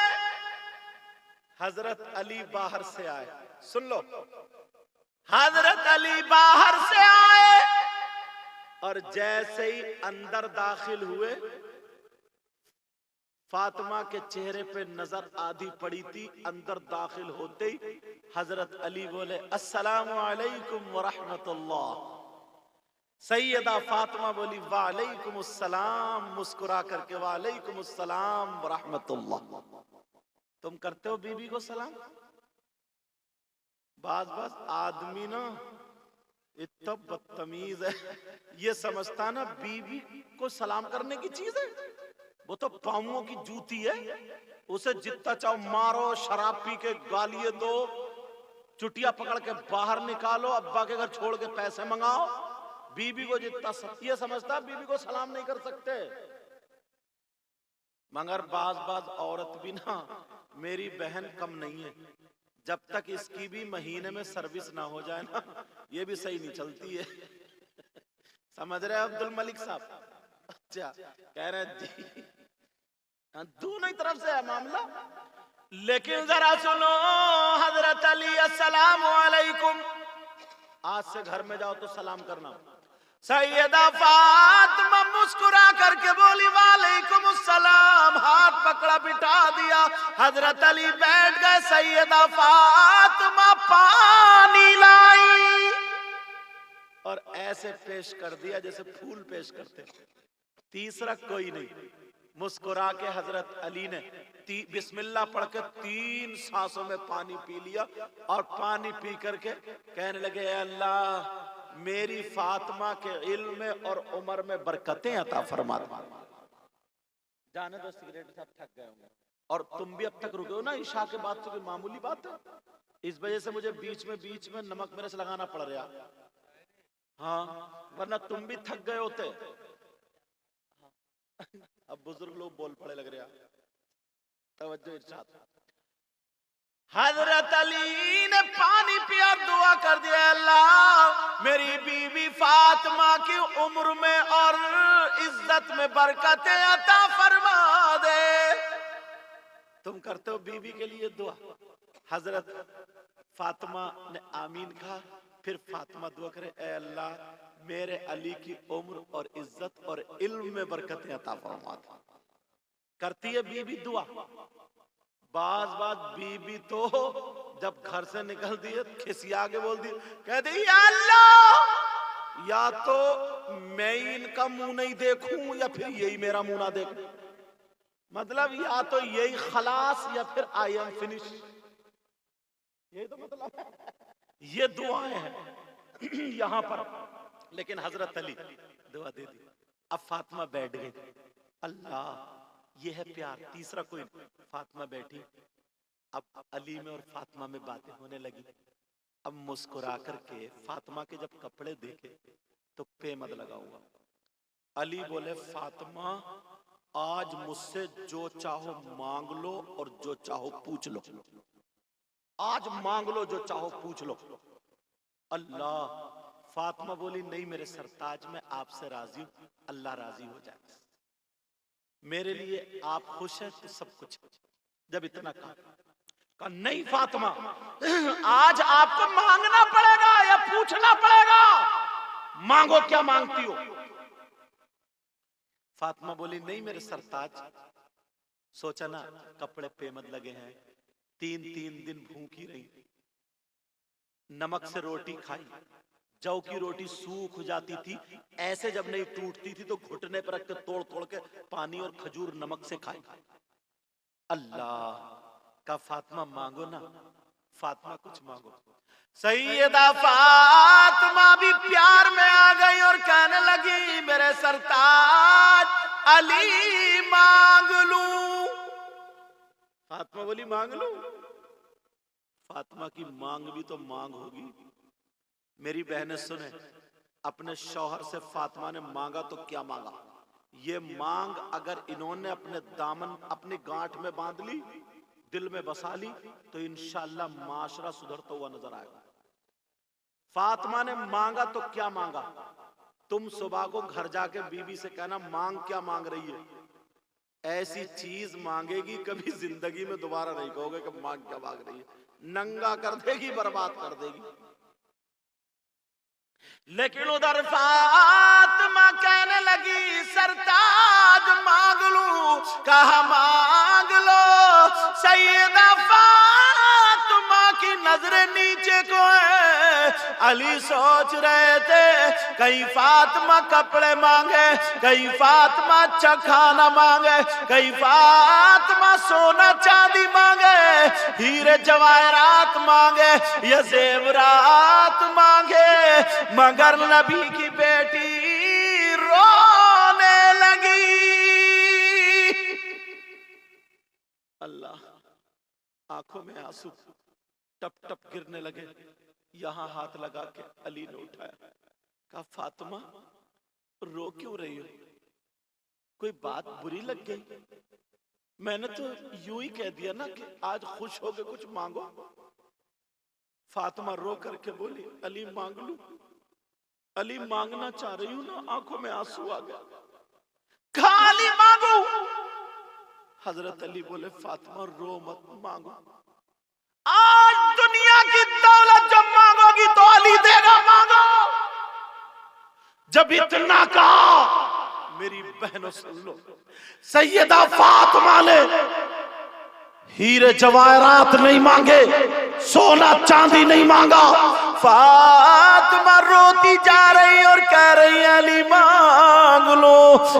हजरत अली बाहर से आए। सुन लो, हजरत अली बाहर से आए और जैसे ही अंदर दाखिल हुए, फातिमा के चेहरे पे नजर आधी पड़ी थी। अंदर दाखिल होते ही हजरत अली बोले अस्सलामु अलैकुम व रहमतुल्लाह। सैयदा फातिमा बोली वालेकुम अस्सलाम, मुस्कुरा करके वालेकुम अस्सलाम व रहमतुल्लाह। तुम करते हो बीबी को सलाम? बाज आदमी ना इतना बदतमीज है, ये समझता ना बीबी को सलाम करने की चीज है। वो तो पांवों की जूती है, उसे जितना चाहो मारो, शराब पी के गालिए दो, चुटिया पकड़ के बाहर निकालो, अब्बा के घर छोड़ के पैसे मंगाओ। बीबी को जितना ये समझता है बीबी को सलाम नहीं कर सकते। मगर बाज औरत भी ना, मेरी बहन कम नहीं है, जब तक इसकी भी महीने में सर्विस ना हो जाए ना, ये भी सही नहीं चलती है। समझ रहे अब्दुल मलिक साहब? अच्छा कह रहे जी, दोनों ही तरफ से है मामला। लेकिन जरा सुनो, हजरत अली अस्सलाम वालेकुम, आज से घर में जाओ तो सलाम करना। सैयदा फातिमा मुस्कुरा करके बोली वालेकुम अस्सलाम, हाथ पकड़ा टुकड़ा बिठा दिया, हजरत अली बैठ गए, सैयदा फातिमा पानी लाई और ऐसे पेश कर दिया जैसे फूल पेश करते। तीसरा कोई नहीं, मुस्कुरा के हजरत अली ने बिस्मिल्लाह पढ़ के 3 सांसों में पानी पी लिया और पानी पी करके कहने लगे, अल्लाह मेरी फातिमा के इल्म में और उम्र में बरकतें अता फरमा। जाने दो, सिगरेट साहब थक गए होंगे और तुम भी अब तक रुके हो ना, ईशा के बाद तो कोई मामूली बात है, इस वजह से मुझे बीच में नमक मेरे से लगाना पड़ रहा। हाँ, वरना तुम भी थक गए होते। अब बुजुर्ग लोग बोल पड़े लग रहा। तवज्जो इरशाद। हजरत अली ने पानी पिया, दुआ कर दिया, अल्लाह मेरी बीवी फातिमा की उम्र में और इज्जत में बरकतें अता फरमा दे। तुम करते हो बीवी के लिए दुआ। हजरत फातिमा ने आमीन कहा, फिर फातिमा दुआ करे, ए अल्लाह मेरे अली की उम्र और इज्जत और इल्म में बरकतें अता फरमा दे। करती है बीवी दुआ। बाज बीबी तो जब घर से निकलती है खिसिया के बोलती, कहती या अल्लाह या तो मैं इनका मुंह नहीं देखूं या फिर यही मेरा मुंह ना देखे। मतलब या तो यही खलास या फिर आई एम फिनिश। ये तो मतलब है। ये दुआएं हैं यहां पर। लेकिन हजरत अली दुआ दे दी। अब फातिमा बैठ गई। अल्लाह ये है प्यार। तीसरा कोई। फातिमा बैठी। अब अली में और फातिमा में बातें होने लगी। अब मुस्कुरा करके फातिमा के जब कपड़े देखे तो पे मत लगाऊंगा। अली बोले, फातिमा आज मुझसे जो चाहो मांग लो और जो चाहो पूछ लो। आज मांग लो, जो चाहो पूछ लो। अल्लाह। फातिमा बोली, नहीं मेरे सरताज, मैं आपसे राजी हूं, अल्लाह राजी हो जाए। मेरे लिए आप खुश हैं तो सब कुछ। जब इतना कहा नहीं फातिमा, आज आपको मांगना पड़ेगा या पूछना पड़ेगा। मांगो, क्या मांगती हो। फातिमा बोली, नहीं मेरे सरताज, सोचा ना कपड़े पेमद लगे हैं, 3 दिन भूखी रही, नमक से रोटी खाई, जौ की रोटी सूख जाती थी, ऐसे जब नहीं टूटती थी तो घुटने पर रख के तोड़ तोड़ के पानी और खजूर नमक से खाई। अल्लाह का फातिमा मांगो ना। फातिमा कुछ मांगो। सैयदा फातिमा भी प्यार में आ गई और कहने लगी, मेरे सरताज अली मांग लूं। फातिमा बोली, मांग लूं। फातिमा की मांग भी तो मांग होगी। मेरी बहनें सुने, अपने शौहर से फातिमा ने मांगा तो क्या मांगा। ये मांग अगर इन्होंने अपने दामन अपनी गांठ में बांध ली, दिल में बसा ली, तो इंशाअल्लाह माशरा सुधरता हुआ नजर आएगा। फातिमा ने मांगा तो क्या मांगा। तुम सुबह को घर जाके बीवी से कहना, मांग क्या मांग रही है। ऐसी चीज मांगेगी कभी जिंदगी में दोबारा नहीं कहोगे कि मांग क्या मांग रही है। नंगा कर देगी, बर्बाद कर देगी। लेकिन उधर फातिमा कहने लगी, सरताज मांग लूं। कहा मांग लो। सैयदा फातिमा की नजरें नीचे को है। अली सोच रहे थे कहीं फातिमा कपड़े मांगे, कहीं फातिमा अच्छा खाना मांगे, कहीं फातिमा सोना चांदी मांगे, हीरे जवाहरात मांगे या जेवरात मांगे। मगर नबी की बेटी रोने लगी। अल्लाह। आंखों में आंसू टप टप गिरने लगे। यहां हाथ लगा के अली ने उठाया, कहा, फातिमा रो क्यों रही हो। कोई बात बुरी लग गई। मैंने तो यूं ही कह दिया ना कि आज खुश होकर कुछ मांगो। फातिमा रो करके बोली, अली मांग लूं। अली मांगना चाह रही हूं ना, आंखों में आंसू आ गया। खाली मांगू। हजरत अली बोले, फातिमा रो मत, मांगो। आज दुनिया की दौलत जब मांगोगी तो अली देगा, मांगो। जब इतना कहा, मेरी बहनों सुन लो, सैयदा फातिमा ने हीरे जवाहरात नहीं मांगे, सोना चांदी नहीं मांगा। फातिमा रोती जा रही और कह रही अली मांग लो।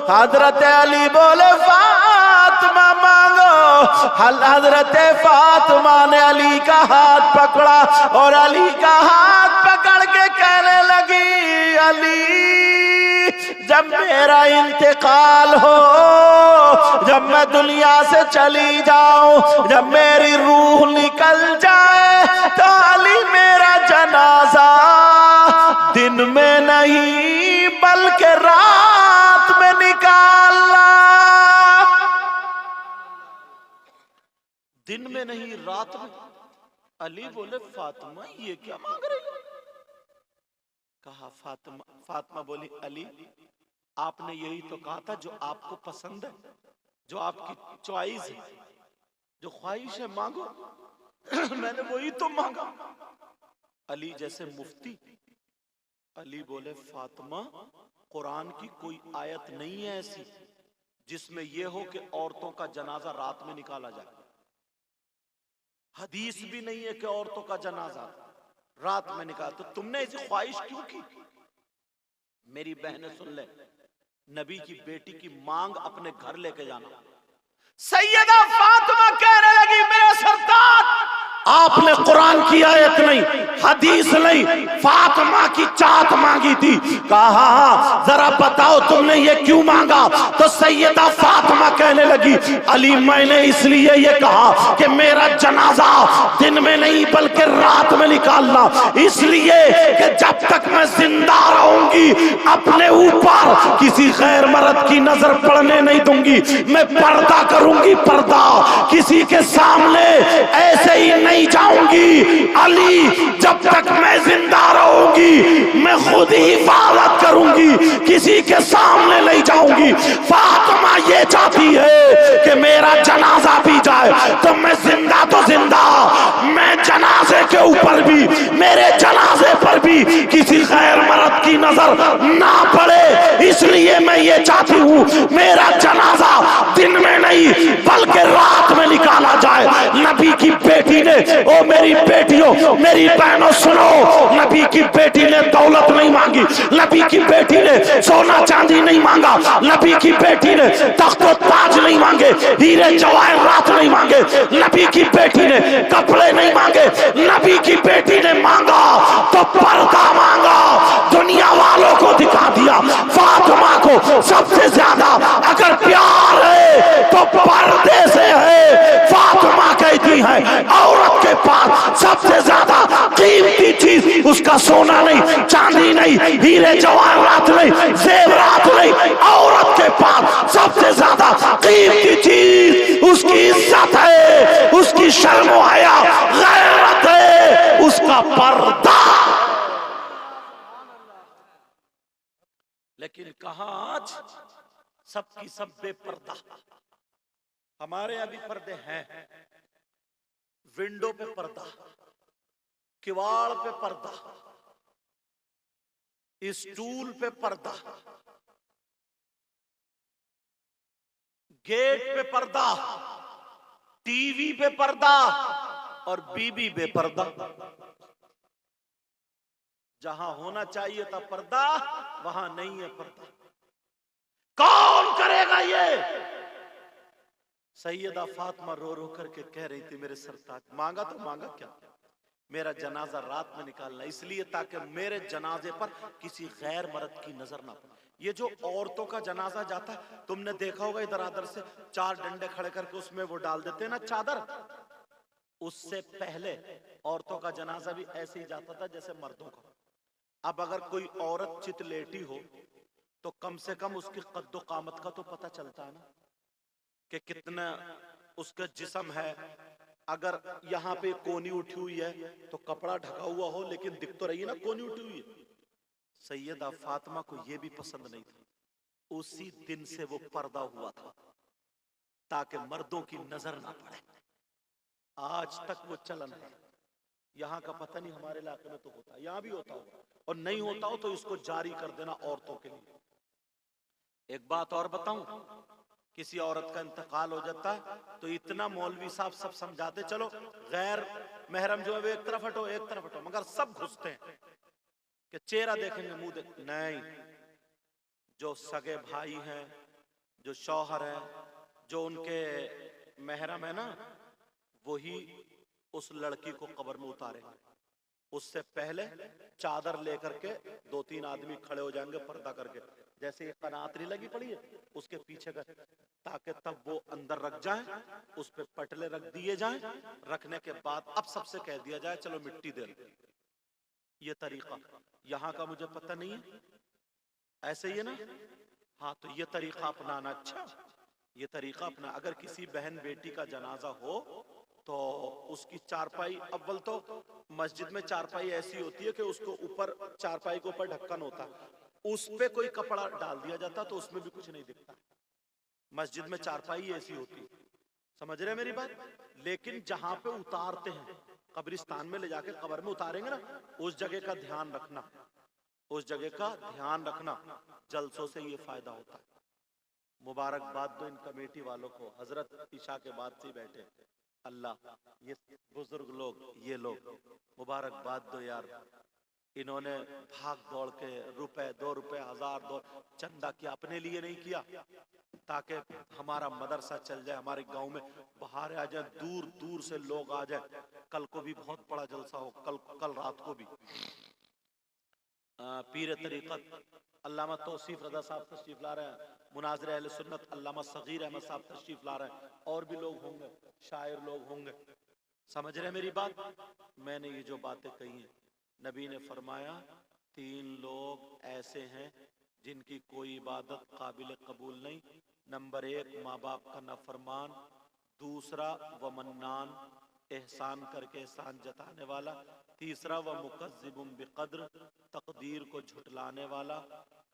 हजरत अली बोले फातिमा मांगो। हजरत फातिमा ने अली का हाथ पकड़ा और अली का हाथ पकड़ के कहने लगी, अली जब मेरा इंतकाल हो, जब मैं दुनिया से चली जाऊं, जब मेरी रूह निकल जाए, तो अली मेरा जनाजा दिन में नहीं बल्कि रात में निकालना। दिन में नहीं रात में। अली बोले फातिमा ये क्या मांग रही हो? कहा फातिमा बोली अली आपने यही तो कहा था जो आपको पसंद है, जो आपकी चॉइस है, जो ख्वाहिश है मांगो। मैंने वही तो मांगा। अली जैसे मुफ्ती। अली बोले फातिमा कुरान की कोई आयत नहीं है ऐसी जिसमें यह हो कि औरतों का जनाजा रात में निकाला जाए। हदीस भी नहीं है कि औरतों का जनाजा रात में निकाला। तो तुमने ऐसी ख्वाहिश क्यों की? मेरी बहनें सुन ले, नबी की बेटी की मांग अपने घर लेके जाना। सैयदा फातिमा कहने लगी मेरे सरदार आपने कुरान की आयत नहीं, हदीस नहीं, फातिमा की चाहत मांगी थी। कहा जरा बताओ तुमने ये क्यों मांगा? तो सैयदा फातिमा कहने लगी अली मैंने इसलिए ये कहा कि मेरा जनाजा दिन में नहीं बल्कि रात में निकालना, इसलिए कि जब तक मैं जिंदा रहूंगी अपने ऊपर किसी गैर मर्द की नजर पड़ने नहीं दूंगी। मैं पर्दा करूंगी, पर्दा किसी के सामने ऐसे ही नहीं जाऊंगी। अली जब तक मैं जिंदा रहूंगी मैं खुद ही हिफाजत करूंगी, किसी के सामने नहीं जाऊंगी। फातिमा ये चाहती है कि मेरा जनाजा भी जाए तो मैं जिंदा तो जिंदा, मैं जनाजे के ऊपर भी, मेरे जनाजे पर भी किसी गैर मर्द की नजर ना पड़े, इसलिए मैं ये चाहती हूँ मेरा जनाजा दिन में नहीं बल्कि रात में निकाला जाए। नबी की बेटी ने, ओ मेरी बेटियों मेरी बहनों सुनो, नबी की बेटी ने दौलत नहीं मांगी, नबी की बेटी ने सोना चांदी नहीं मांगा, नबी की बेटी ने तख्तो ताज नहीं मांगे, हीरे जवाहरात नहीं मांगे, नबी की बेटी ने कपड़े नहीं मांगे, नबी की बेटी ने मांगा तो पर्दा मांगा। दुनिया वालों को दिखा दिया फातिमा को सबसे ज्यादा अगर प्यार है तो पर्दे से है। फातिमा कहती है औरत के पास सबसे ज्यादा कीमती चीज उसका सोना नहीं, चांदी नहीं, हीरे जवाहरात नहीं, जेवरात नहीं, औरत के पास सबसे ज्यादा कीमती चीज उसकी इज्जत है, उसकी शर्म हया गैरत है, उसका पर्दा। लेकिन कहां आज सबकी सब बेपर्दा। हमारे यहां भी पर्दे हैं, विंडो पे पर्दा, किवाड़ पे पर्दा, स्टूल पे पर्दा, गेट पे पर्दा, टीवी पे पर्दा और बीबी पे पर्दा। जहां होना चाहिए था पर्दा वहां नहीं है पर्दा। कौन करेगा ये? सैयदा फातिमा रो रो करके कह रही थी मेरे सरताज मांगा तो मांगा क्या? मेरा जनाजा रात में निकालना, इसलिए ताकि मेरे जनाजे पर किसी गैर मर्द की नजर ना पड़े। ये जो औरतों का जनाजा जाता है तुमने देखा होगा इधर आधर से चार डंडे खड़े करके उसमें वो डाल देते हैं ना चादर। उससे पहले औरतों का जनाजा भी ऐसे ही जाता था जैसे मर्दों का। अब अगर कोई औरत चित लेटी हो तो कम से कम उसकी कद्दो कामत का तो पता चलता है ना कि कितना उसका जिस्म है। अगर यहाँ पे कोनी उठी हुई है तो कपड़ा ढका हुआ हो लेकिन दिख तो रही है ना कोनी उठी हुई है। सैयदा फातिमा को यह भी पसंद नहीं था, उसी दिन से वो पर्दा हुआ था ताकि मर्दों की नजर ना पड़े। आज तक वो चलन है। यहाँ का पता नहीं, हमारे इलाके में तो होता है, यहाँ भी होता होगा, और नहीं होता हो तो इसको जारी कर देना औरतों के लिए। एक बात और बताऊं, किसी औरत का इंतकाल हो जाता है तो इतना मौलवी साहब सब समझाते, चलो गैर महरम जो है वो एक तरफ हटो, एक तरफ हटो, मगर सब घुसते हैं कि चेहरा देखेंगे, मुंह देख, नहीं, जो सगे भाई हैं, जो शौहर है, जो उनके महरम है ना, वही उस लड़की को कब्र में उतारेंगे। उससे पहले चादर लेकर के 2-3 आदमी खड़े हो जाएंगे पर्दा करके, जैसे ये कनात नहीं लगी पड़ी है उसके पीछे का, ताकि तब वो अंदर रख जाए, उस पे पटले रख दिए जाएं, रखने के बाद अब सबसे कह दिया जाए चलो मिट्टी दे लो। ये तरीका यहाँ का मुझे पता नहीं है, ऐसे ही है ना? हाँ, तो ये तरीका अपनाना, अच्छा ये तरीका अपना। अगर किसी बहन बेटी का जनाजा हो तो उसकी चारपाई, अव्वल तो मस्जिद में चारपाई ऐसी होती है कि उसको ऊपर, चारपाई के ऊपर ढक्कन होता है, उस पे कोई कपड़ा डाल दिया जाता तो उसमें भी कुछ नहीं दिखता। मस्जिद में चारपाई ऐसी होती, समझ रहे मेरी बात? लेकिन जहां पे उतारते हैं, कब्रिस्तान में ले जाके कब्र में उतारेंगे ना, उस जगह का ध्यान रखना, उस जगह का ध्यान रखना। जलसों से ये फायदा होता है। मुबारकबाद दो इन कमेटी वालों को, हजरत ईशा के बाद से बैठे, अल्लाह ये बुजुर्ग लोग, ये लोग मुबारकबाद दो यार, इन्होंने भाग दौड़ के रुपए, 2 रुपए, 1000 दो चंदा किया, अपने लिए नहीं किया, ताकि हमारा मदरसा चल जाए, हमारे गांव में बाहर आ जाए, दूर दूर से लोग आ जाए। कल को भी बहुत बड़ा जलसा हो, कल रात को भी पीर तरीक़त अल्लामा तौसीफ रज़ा साहब तशरीफ ला रहे हैं, मुनाज़िर अहले सुन्नत अल्लामा सगीर अहमद साहब तशरीफ ला रहे हैं, और भी लोग होंगे, शायर लोग होंगे। समझ रहे मेरी बात? मैंने ये जो बातें कही हैं, नबी ने फरमाया 3 लोग ऐसे हैं जिनकी कोई इबादत काबिल कबूल नहीं। नंबर 1 माँ बाप का नाफरमान, दूसरा व मन्नान, एहसान करके एहसान जताने वाला, तीसरा व मुकज़्ज़िबुन बिक़द्र, तकदीर को झुटलाने वाला।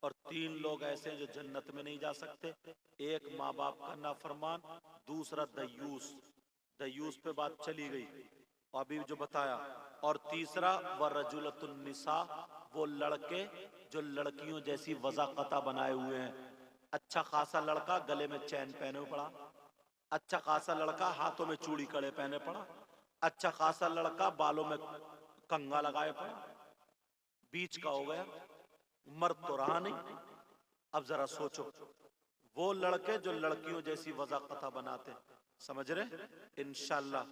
और 3 लोग ऐसे हैं जो जन्नत में नहीं जा सकते, एक माँ बाप का नाफरमान, दूसरा दयूस, दयूस पे बात चली गई अभी जो बताया, और तीसरा व रजुलतुन निसा, वो लड़के जो लड़कियों जैसी वज़ाक़ता बनाए हुए हैं। अच्छा खासा लड़का गले में चैन पहने पड़ा, अच्छा खासा लड़का हाथों में चूड़ी कड़े पहने पड़ा, अच्छा खासा लड़का बालों में कंगा लगाए पड़ा, बीच का हो गया, मर्द तो रहा नहीं। अब जरा सोचो, वो लड़के जो लड़कियों जैसी वज़ाक़ता बनाते, समझ रहे? इंशाअल्लाह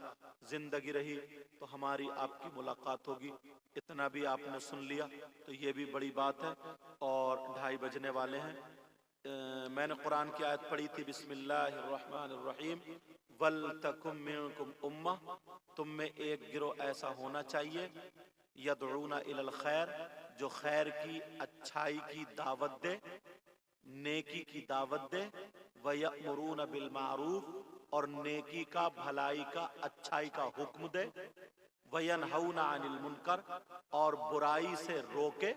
जिंदगी रही तो हमारी आपकी मुलाकात होगी। इतना भी आपने सुन लिया तो ये भी बड़ी बात है। और 2:30 बजने वाले हैं। मैंने कुरान की आयत पढ़ी थी, बिस्मिल्लाहिर्रहमानिर्रहीम, वल तकुम मिनकुम उम्मा, तुम में एक गिरोह ऐसा होना चाहिए, यदऊना इलल खैर, जो खैर की, अच्छाई की दावत दे, नेकी की दावत दे, व यअमुरूना बिल मारूफ, और नेकी का, भलाई का, अच्छाई का हुक्म दे, व यनहौना अनिल मुनकर, और बुराई से रोके,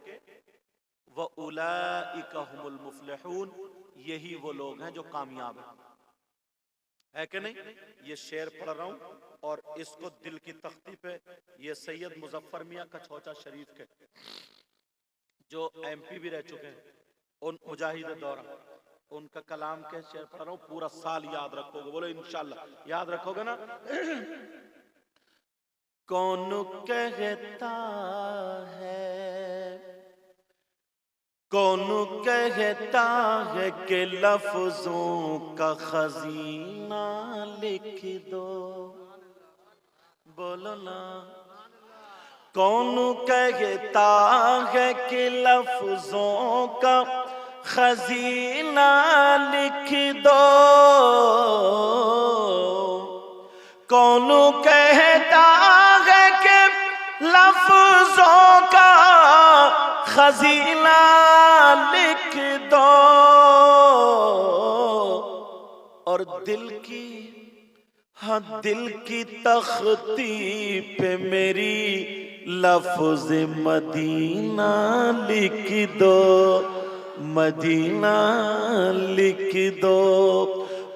व उलाइका हुमुल मुफ्लिहून, यही वो लोग हैं जो कामयाब है कि नहीं? ये शेर पढ़ रहा हूं और इसको दिल की तख्ती पे ये सैयद मुजफ्फर मियाँ कछौचा शरीफ के, जो MP भी रह चुके हैं, उन मुजाहिद दौरा, उनका कलाम के शेर पढ़ रहा हूँ। पूरा साल याद रखोगे, बोलो इंशाल्लाह याद रखोगे ना? कौन कहता है, कौन कहता है कि लफ्जों का खजीना लिख दो, बोलो ना। कौन कहता है कि लफ्जों का खजीना लिख दो, कौन कहता है कि लफ्जों का खजीना लिख दो, और दिल की, हाँ दिल की तख्ती पे मेरी लफ्ज मदीना लिख दो, मदीना लिख दो।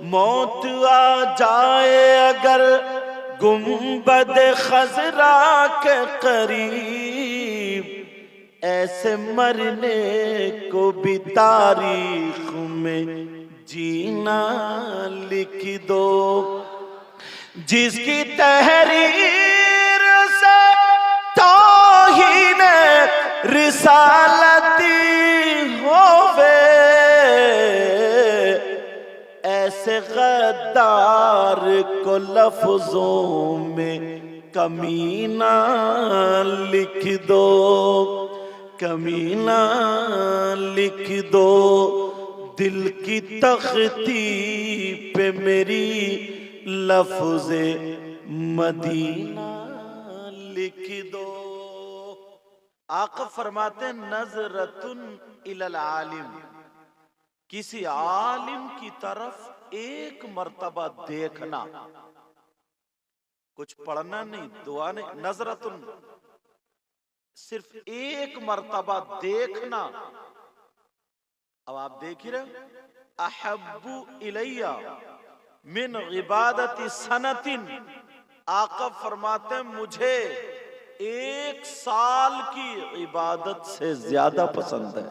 मौत आ जाए अगर गुंबद खजरा के करीब, ऐसे मरने को भी तारीख में जीना लिख दो, जिसकी तहरीर से तौहीन रिसालती होवे, ऐसे गद्दार को लफ्जों में कमीना लिख दो, कमीना लिख दो, दिल की तख्ती पे मेरी लफ्ज़े मदीना लिख दो। आका फरमाते नजरतुन इलल आलिम, किसी आलिम की तरफ एक मर्तबा देखना, कुछ पढ़ना नहीं, दुआ नहीं, नजरतुन सिर्फ एक मर्तबा देखना। अब आप देख ही रहे, अहब्बु इलैया मिन इबादती सनतिन, आका फरमाते मुझे 1 साल की इबादत से ज्यादा पसंद है।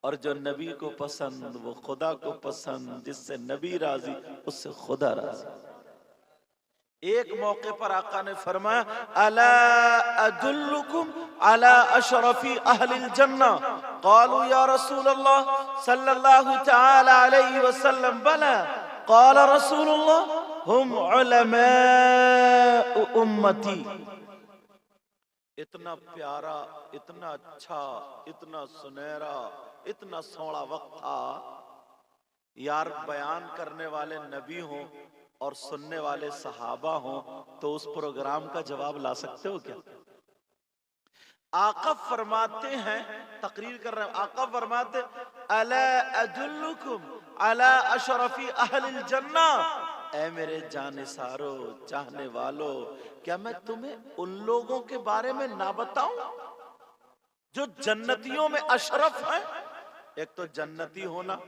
और जो नबी को पसंद वो खुदा को पसंद, जिससे नबी राजी उससे खुदा राजी। एक मौके पर आका ने फरमाया अला अदुल्लुकुम अला अशरफी अहलिल जन्ना, क़ालू या रसूल अल्लाह सल्लल्लाहु तआला अलैहि वसल्लम बला, क़ाल रसूलुल्लाह हुम उलमाउ उम्मती। इतना प्यारा, इतना अच्छा, इतना सुनहरा, इतना सोहना वक्त था यार, बयान करने वाले नबी हों और सुनने वाले सहाबा हों, तो उस प्रोग्राम का जवाब ला सकते हो क्या? आका फरमाते हैं, तकरीर कर रहे हैं, आका फरमाते अला अदुल्लुकुम अला अशरफी अहलिल जन्ना, ऐ मेरे जानिसारो, चाहने वालों, क्या मैं तुम्हें उन लोगों के बारे में ना बताऊं जो जन्नतियों में अशरफ हैं? एक तो जन्नती होना,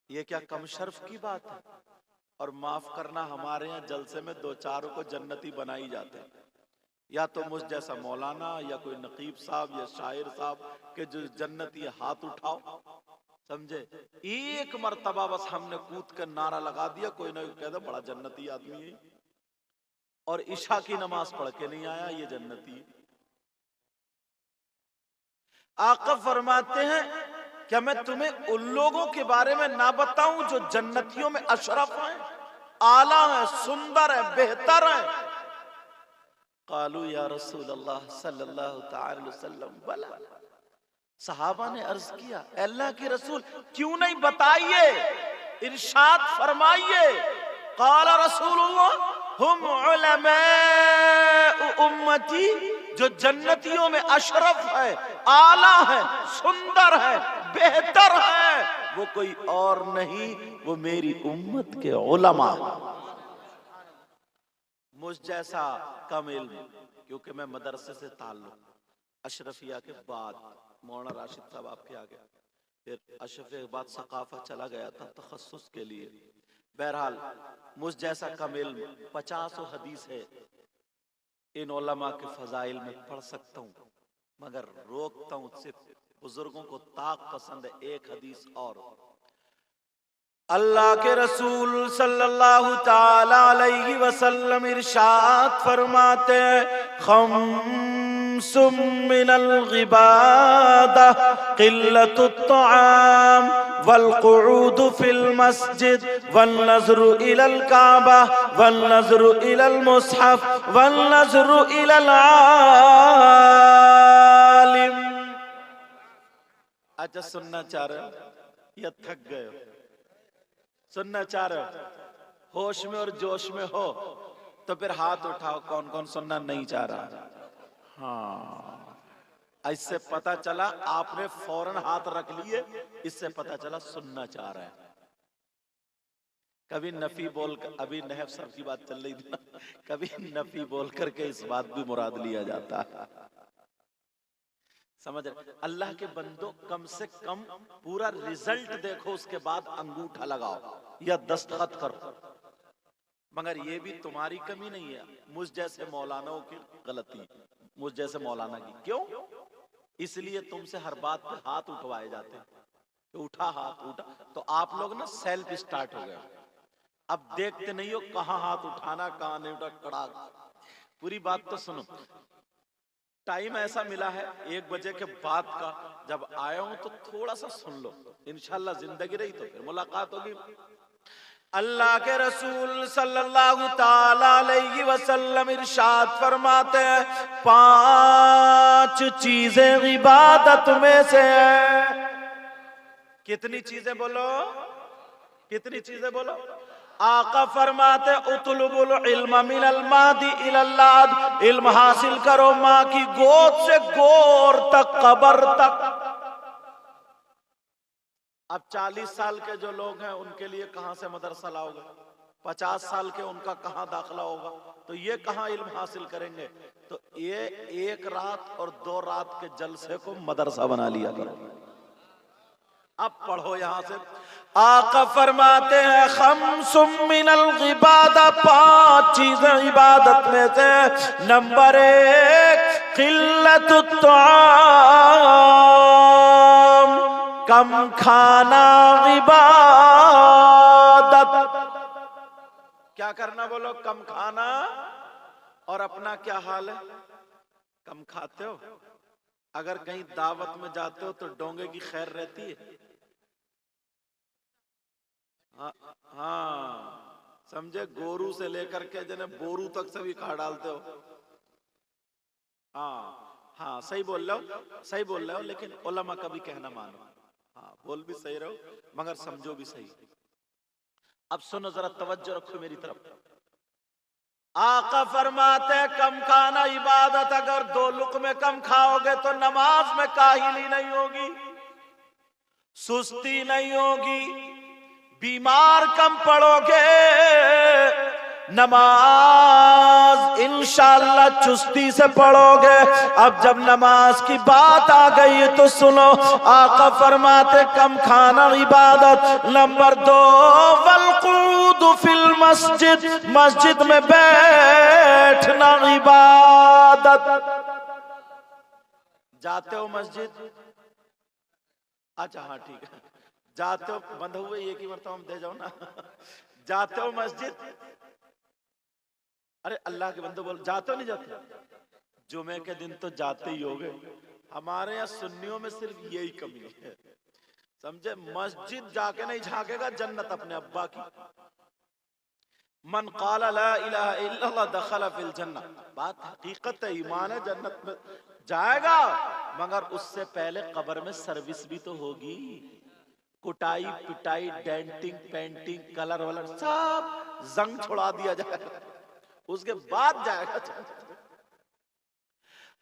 ये क्या कम शर्फ की बात है? और माफ करना, हमारे यहाँ जलसे में 2-4 को जन्नती बनाई जाते हैं, या तो मुझ जैसा मौलाना या कोई नकीब साहब या शायर साहब के जो जन्नती हाथ उठाओ, समझे? एक मर्तबा बस हमने कूद कर नारा लगा दिया, कोई ना कह दो बड़ा जन्नती आदमी है, और ईशा की नमाज पढ़ के नहीं आया, ये जन्नती है। आका फरमाते हैं क्या मैं तुम्हें उन लोगों के बारे में ना बताऊं जो जन्नतियों में अशरफ हैं, आला हैं, सुंदर हैं, बेहतर हैं? कालू या रसूल अल्लाह सल्लल्लाहु तआला अलैहि वसल्लम बला, सहाबा ने अर्ज किया अल्लाह के रसूल क्यों नहीं बताइए, इरशाद फरमाइए। काला रसूलुल्लाह हुम उलमाउ उम्मती, जो जन्नतियों में अशरफ है, आला है, सुंदर है, बेहतर है, वो कोई और नहीं, वो मेरी उम्मत के उलमा। मुझ जैसा कम इल्म, क्योंकि मैं मदरसे से ताल्लुक, अशरफिया के बाद मौलाना राशिद साहब आपके आ गया, फिर अशरफिया के बाद सकाफा चला गया था तखस्सुस के लिए। बहरहाल मुझ जैसा कम इल्म 50 हदीस है, इन उलमा के फजाइल में पढ़ सकता हूँ, मगर रोकता हूँ, सिर्फ बुजुर्गों को ताक पसंद है। एक हदीस और, अल्लाह के रसूल सल्लल्लाहु ताला अलैहि वसल्लम इरशाद फरमाते हैं खम्सुम मिनल गिबादा क़िल्लतुत तआम वल क़ुऊदु फिल मस्जिद वन नज़रु इलल काबा वन नज़रु इलल मुस्हफ वन नज़रु इलल आलिम। अच्छा सुनना चाह रहे हो या थक गए हो? सुनना चाह रहे हो, होश में और जोश में हो तो फिर हाथ उठाओ, कौन कौन सुनना नहीं चाह रहा? हाँ, इससे पता चला आपने फौरन हाथ रख लिए, इससे पता चला सुनना चाह रहे हैं। कभी नफी बोल कर, अभी नहब सर की बात चल रही थी ना, कभी नफी बोल करके इस बात भी मुराद लिया जाता है। समझ रहे? अल्लाह के बंदो, कम से कम पूरा रिजल्ट देखो, उसके बाद अंगूठा लगाओ या दस्तखत करो। मगर ये भी तुम्हारी कमी नहीं है, मुझ जैसे मौलानाओं की गलती, मुझ जैसे मौलाना की। क्यों? इसलिए तुमसे हर बात पे हाथ उठवाए जाते हैं। कि उठा हाथ उठा, तो आप लोग ना सेल्फ स्टार्ट हो गए, अब देखते नहीं हो कहां हाथ उठाना कहां नहीं उठा, कड़ा। पूरी बात तो सुनो। टाइम ऐसा मिला है 1 बजे के बाद का, जब आया हूं तो थोड़ा सा सुन लो, इंशाल्लाह जिंदगी रही तो फिर मुलाकात होगी। अल्लाह के रसूल सल्लल्लाहु ताला अलैहि वसल्लम इरशाद फरमाते हैं, 5 चीजें इबादत में से है। कितनी चीजें बोलो, कितनी चीजें बोलो? आका फरमाते उतलुबुल इल्म मिनल मादी इलल लाद, इल्म हासिल करो माँ की गोद से गोर तक, कब्र तक। अब 40 साल के जो लोग हैं उनके लिए कहां से मदरसा लाओगे? 50 साल के उनका कहां दाखिला होगा? तो ये कहां इल्म हासिल करेंगे? तो ये 1 रात और 2 रात के जलसे को मदरसा बना लिया करो। अब पढ़ो यहां से। आका फरमाते हैं खम्सुम मिनल इबादत, 5 चीजें इबादत में से। नंबर 1 किल्लतुत ताम, कम खाना इबादत। क्या करना बोलो? कम खाना। और अपना क्या हाल है? कम खाते हो? अगर कहीं दावत में जाते हो तो डोंगे की खैर रहती है? हाँ, समझे? गोरू से लेकर के जने बोरू तक से भी खा डालते हो। हाँ, सही बोल रहे हो, सही बोल रहे हो, लेकिन उलमा का भी कहना मानो। हाँ, बोल भी सही रहो मगर समझो भी सही। अब सुनो जरा, तवज्जो रखो मेरी तरफ। आका फरमाते हैं कम खाना इबादत। अगर 2 लुक़मे कम खाओगे तो नमाज में काहिली नहीं होगी, सुस्ती नहीं होगी, बीमार कम पड़ोगे, नमाज इंशाअल्लाह चुस्ती से पढ़ोगे। अब जब नमाज की बात आ गई तो सुनो, आका फरमाते कम खाना इबादत। नंबर 2 वल्क़ूद फिल मस्जिद, मस्जिद में बैठना इबादत। जाते हो मस्जिद? अच्छा हाँ ठीक है, जाते हो, बंद हुए एक ही मरतबा हम दे जाओ ना। जाते हो मस्जिद? अरे अल्लाह के बंदे बोल, जाते हो नहीं जाते? जुमे के दिन तो जाते ही होगे। हमारे यहाँ सुन्नियों में सिर्फ यही कमी है, समझे? मस्जिद जाके नहीं झांकेगा जन्नत अपने अब्बा की। मन क़ाला ला इलाहा इल्लल्लाह दखला फिल जन्नह। बात हकीकत है, ईमान है, जन्नत में जाएगा, मगर उससे पहले कब्र में सर्विस भी तो होगी। कुटाई पिटाई डेंटिंग पेंटिंग कलर वलर सब जंग छुड़ा दिया जाएगा, उसके बाद जाएगा।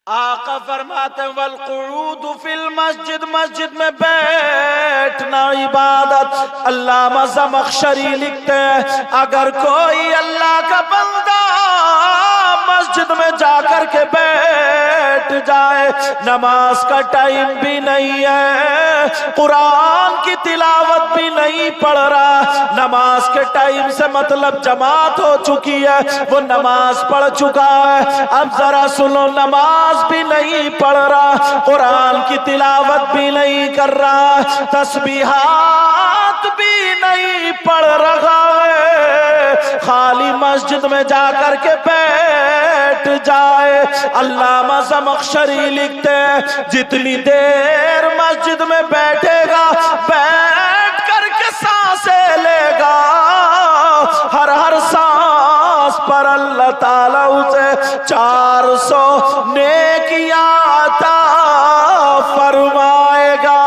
आका फरमाते वल्क़ुऊद फिल मस्जिद, मस्जिद में बैठना इबादत। अल्लामा ज़मख़शरी लिखते हैं अगर कोई अल्लाह का बंदा मस्जिद में जाकर के बैठ जाए, नमाज का टाइम भी नहीं है, कुरान की तिलावत भी नहीं पढ़ रहा, नमाज के टाइम से मतलब जमात हो चुकी है, वो नमाज पढ़ चुका है। अब जरा सुनो, नमाज भी नहीं पढ़ रहा, कुरान की तिलावत भी नहीं कर रहा, तस्बीहात भी नहीं पढ़ रहा है, खाली मस्जिद में जाकर के बैठ जाए। अल्लामा ज़मख़शरी लिखते हैं जितनी देर मस्जिद में बैठेगा, बैठ करके सांसें लेगा, हर हर सांस पर अल्लाह ताला उसे 400 नेकियां अता फरमाएगा।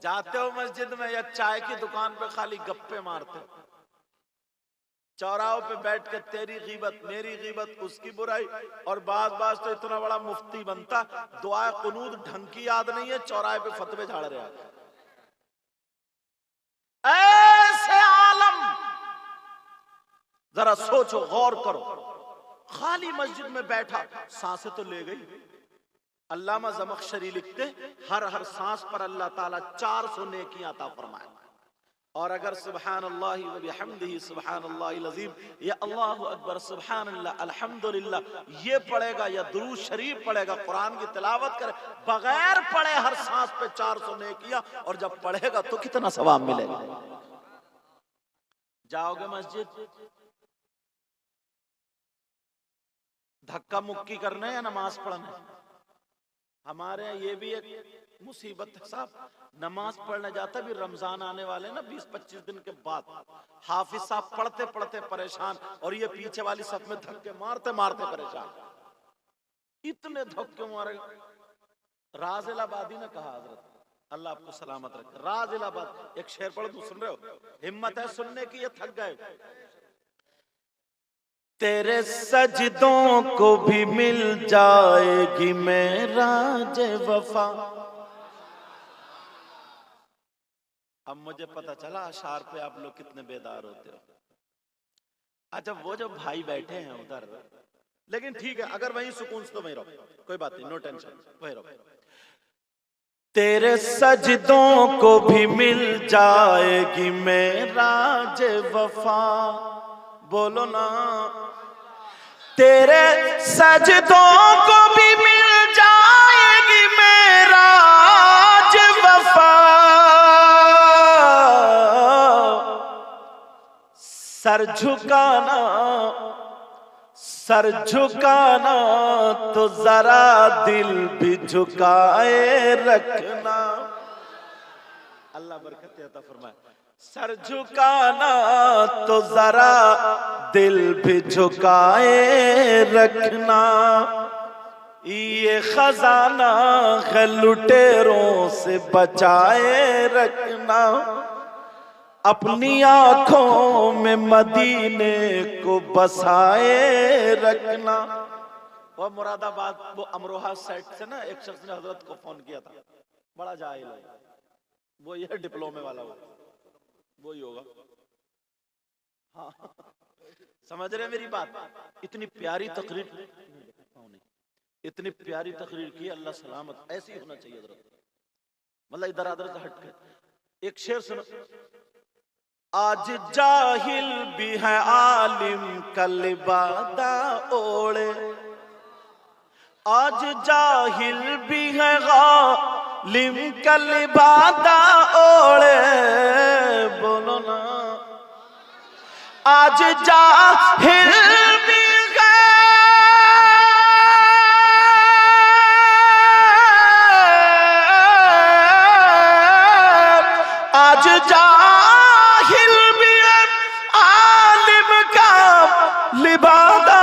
जाते हो मस्जिद में या चाय की दुकान पे खाली गप्पे मारते हो? चौराहों पे बैठ के तेरी गीबत मेरी गीबत उसकी बुराई, और बाज तो इतना बड़ा मुफ्ती बनता, दुआ कुनूत ढंग की याद नहीं है, चौराहे पे फतवे झाड़ रहे हैं। ऐसे आलम जरा सोचो, गौर करो, खाली मस्जिद में बैठा, सांसें तो ले गई। अल्लामा ज़मख़शरी लिखते हर हर सांस पर अल्लाह ताला 400 नेकियां अता फरमाए। और अगर सुब्हानल्लाहि व बिहम्दिही सुब्हानल्लाहिल अज़ीम या अल्लाहु अकबर सुब्हानल्लाह अल्हम्दुलिल्लाह ये पढ़ेगा या दुरूद शरीफ पढ़ेगा, कुरान की तिलावत करे, बगैर पढ़े हर सांस पे 400 नेकियां, और जब पढ़ेगा तो कितना सवाब मिलेगा। जाओगे मस्जिद धक्का मुक्की करने या नमाज पढ़ने? हमारे यहाँ ये भी एक मुसीबत है साहब, नमाज पढ़ने जाता भी रमजान आने वाले ना 20-25 दिन के बाद, हाफिज साहब पढ़ते पढ़ते परेशान और ये पीछे वाली सफ में धक्के मारते मारते परेशान, इतने धक्के मारे। राजिलाबादी ने कहा, हजरत अल्लाह आपको सलामत रखे, राजिलाबाद एक शेर पढ़ दूं, सुन रहे हो? हिम्मत है सुनने की, ये थक गए। तेरे सजदों को भी मिल जाएगी मेराज वफा। अब मुझे पता चला अशार पे आप लोग कितने बेदार होते हो। अच्छा वो जो भाई बैठे हैं उधर, लेकिन ठीक है, अगर वहीं सुकून से तो वहीं रहो, कोई बात नहीं, नो टेंशन, वहीं रहो। तेरे सजदों को भी मिल जाएगी मेराज वफा, बोलो ना। तेरे सजदों को भी मिल जाएगी मेराज वफा, सर झुकाना तो जरा दिल भी झुकाए रखना। अल्लाह बरकत अता फरमाए। सर झुकाना तो जरा दिल भी झुकाए रखना, ये खजाना है लुटेरों से बचाए रखना, अपनी आंखों में मदीने को बसाए रखना। वो मुरादाबाद वो अमरोहा साइड से ना एक शख्स ने हजरत को फोन किया था, बड़ा जाहिल है वो, ये डिप्लोमे वाला वो ही होगा। हाँ समझ रहे मेरी बात? इतनी प्यारी तकरीर, इतनी प्यारी तकरीर की, अल्लाह सलामत, ऐसी होना चाहिए हजरत, मतलब इधर उधर से हट के। एक शेर सुनो, आज जाहिल भी है आलिम कल बादा ओढ़े, आज जाहिल भी है गालिम कल बादा ओढ़े, बोलो ना। आज जाहिल भी है, आज जाहिल भी है आलिम का लिबादा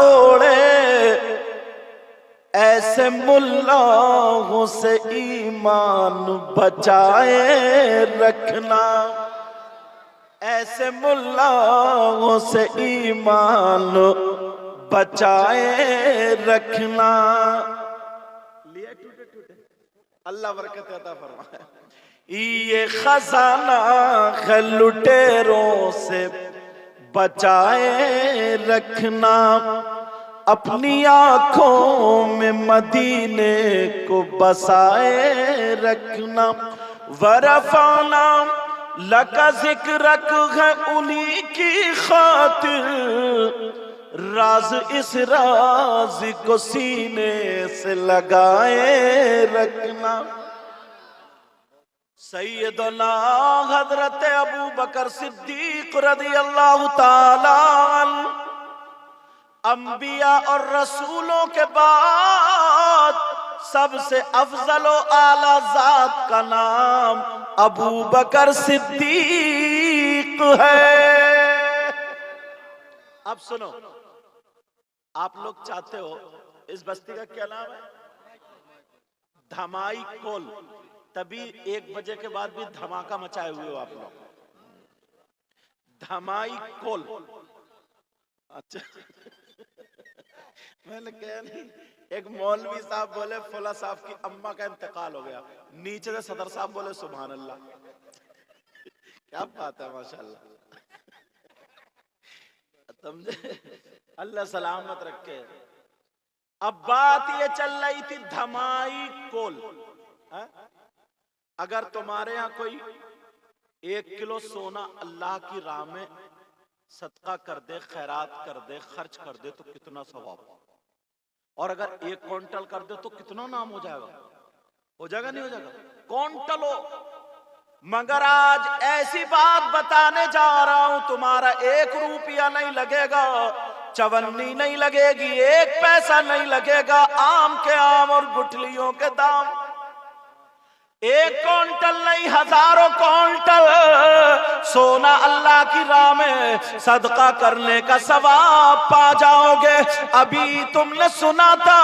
ओढ़े, ऐसे मुल्लाओं से ईमान बचाए रखना, ऐसे मुल्लाओं से ईमान बचाए रखना। लिए टूटे टूटे, अल्लाह बरकत अता फरमाए। ये खजाना है लुटेरों से बचाए रखना, अपनी आंखों में मदीने को बसाए रखना। वरफाना लका जिक्रक है उन्हीं की खातिर, राज इस राज को सीने से लगाए रखना। सैयदना हजरत अबू बकर सिद्दीक रज़ियल्लाहु ताला अंबिया और रसूलों के बाद सबसे अफजल व आला जात का नाम अबू बकर सिद्दीक है। अब सुनो, आप लोग चाहते हो, इस बस्ती का क्या नाम है? धमाई कोल। तभी 1 बजे के बाद भी धमाका मचाए हुए हो आप लोग। धमाई कोल, अच्छा मैंने कहा नहीं। एक मौलवी साहब बोले फुला साहब की अम्मा का इंतकाल हो गया, नीचे से सदर साहब बोले सुभान अल्लाह। क्या बात है, माशाल्लाह, समझे? अल्लाह सलामत रखे। अब बात ये चल रही थी धमाई कोल है? अगर तुम्हारे यहाँ कोई 1 किलो सोना अल्लाह की राह में सदका कर दे, खैरात कर दे, खर्च कर दे तो कितना सवाब, और अगर 1 क्विंटल कर दे तो कितना नाम हो जाएगा? हो जाएगा नहीं हो जाएगा? क्विंटल हो। मगर आज ऐसी बात बताने जा रहा हूं, तुम्हारा 1 रुपया नहीं लगेगा, चवन्नी नहीं लगेगी, 1 पैसा नहीं लगेगा, आम के आम और गुठलियों के दाम। 1 क्विंटल नहीं, हजारों क्विंटल सोना अल्लाह की राह में सदका करने का सवाब पा जाओगे। अभी तुमने सुना था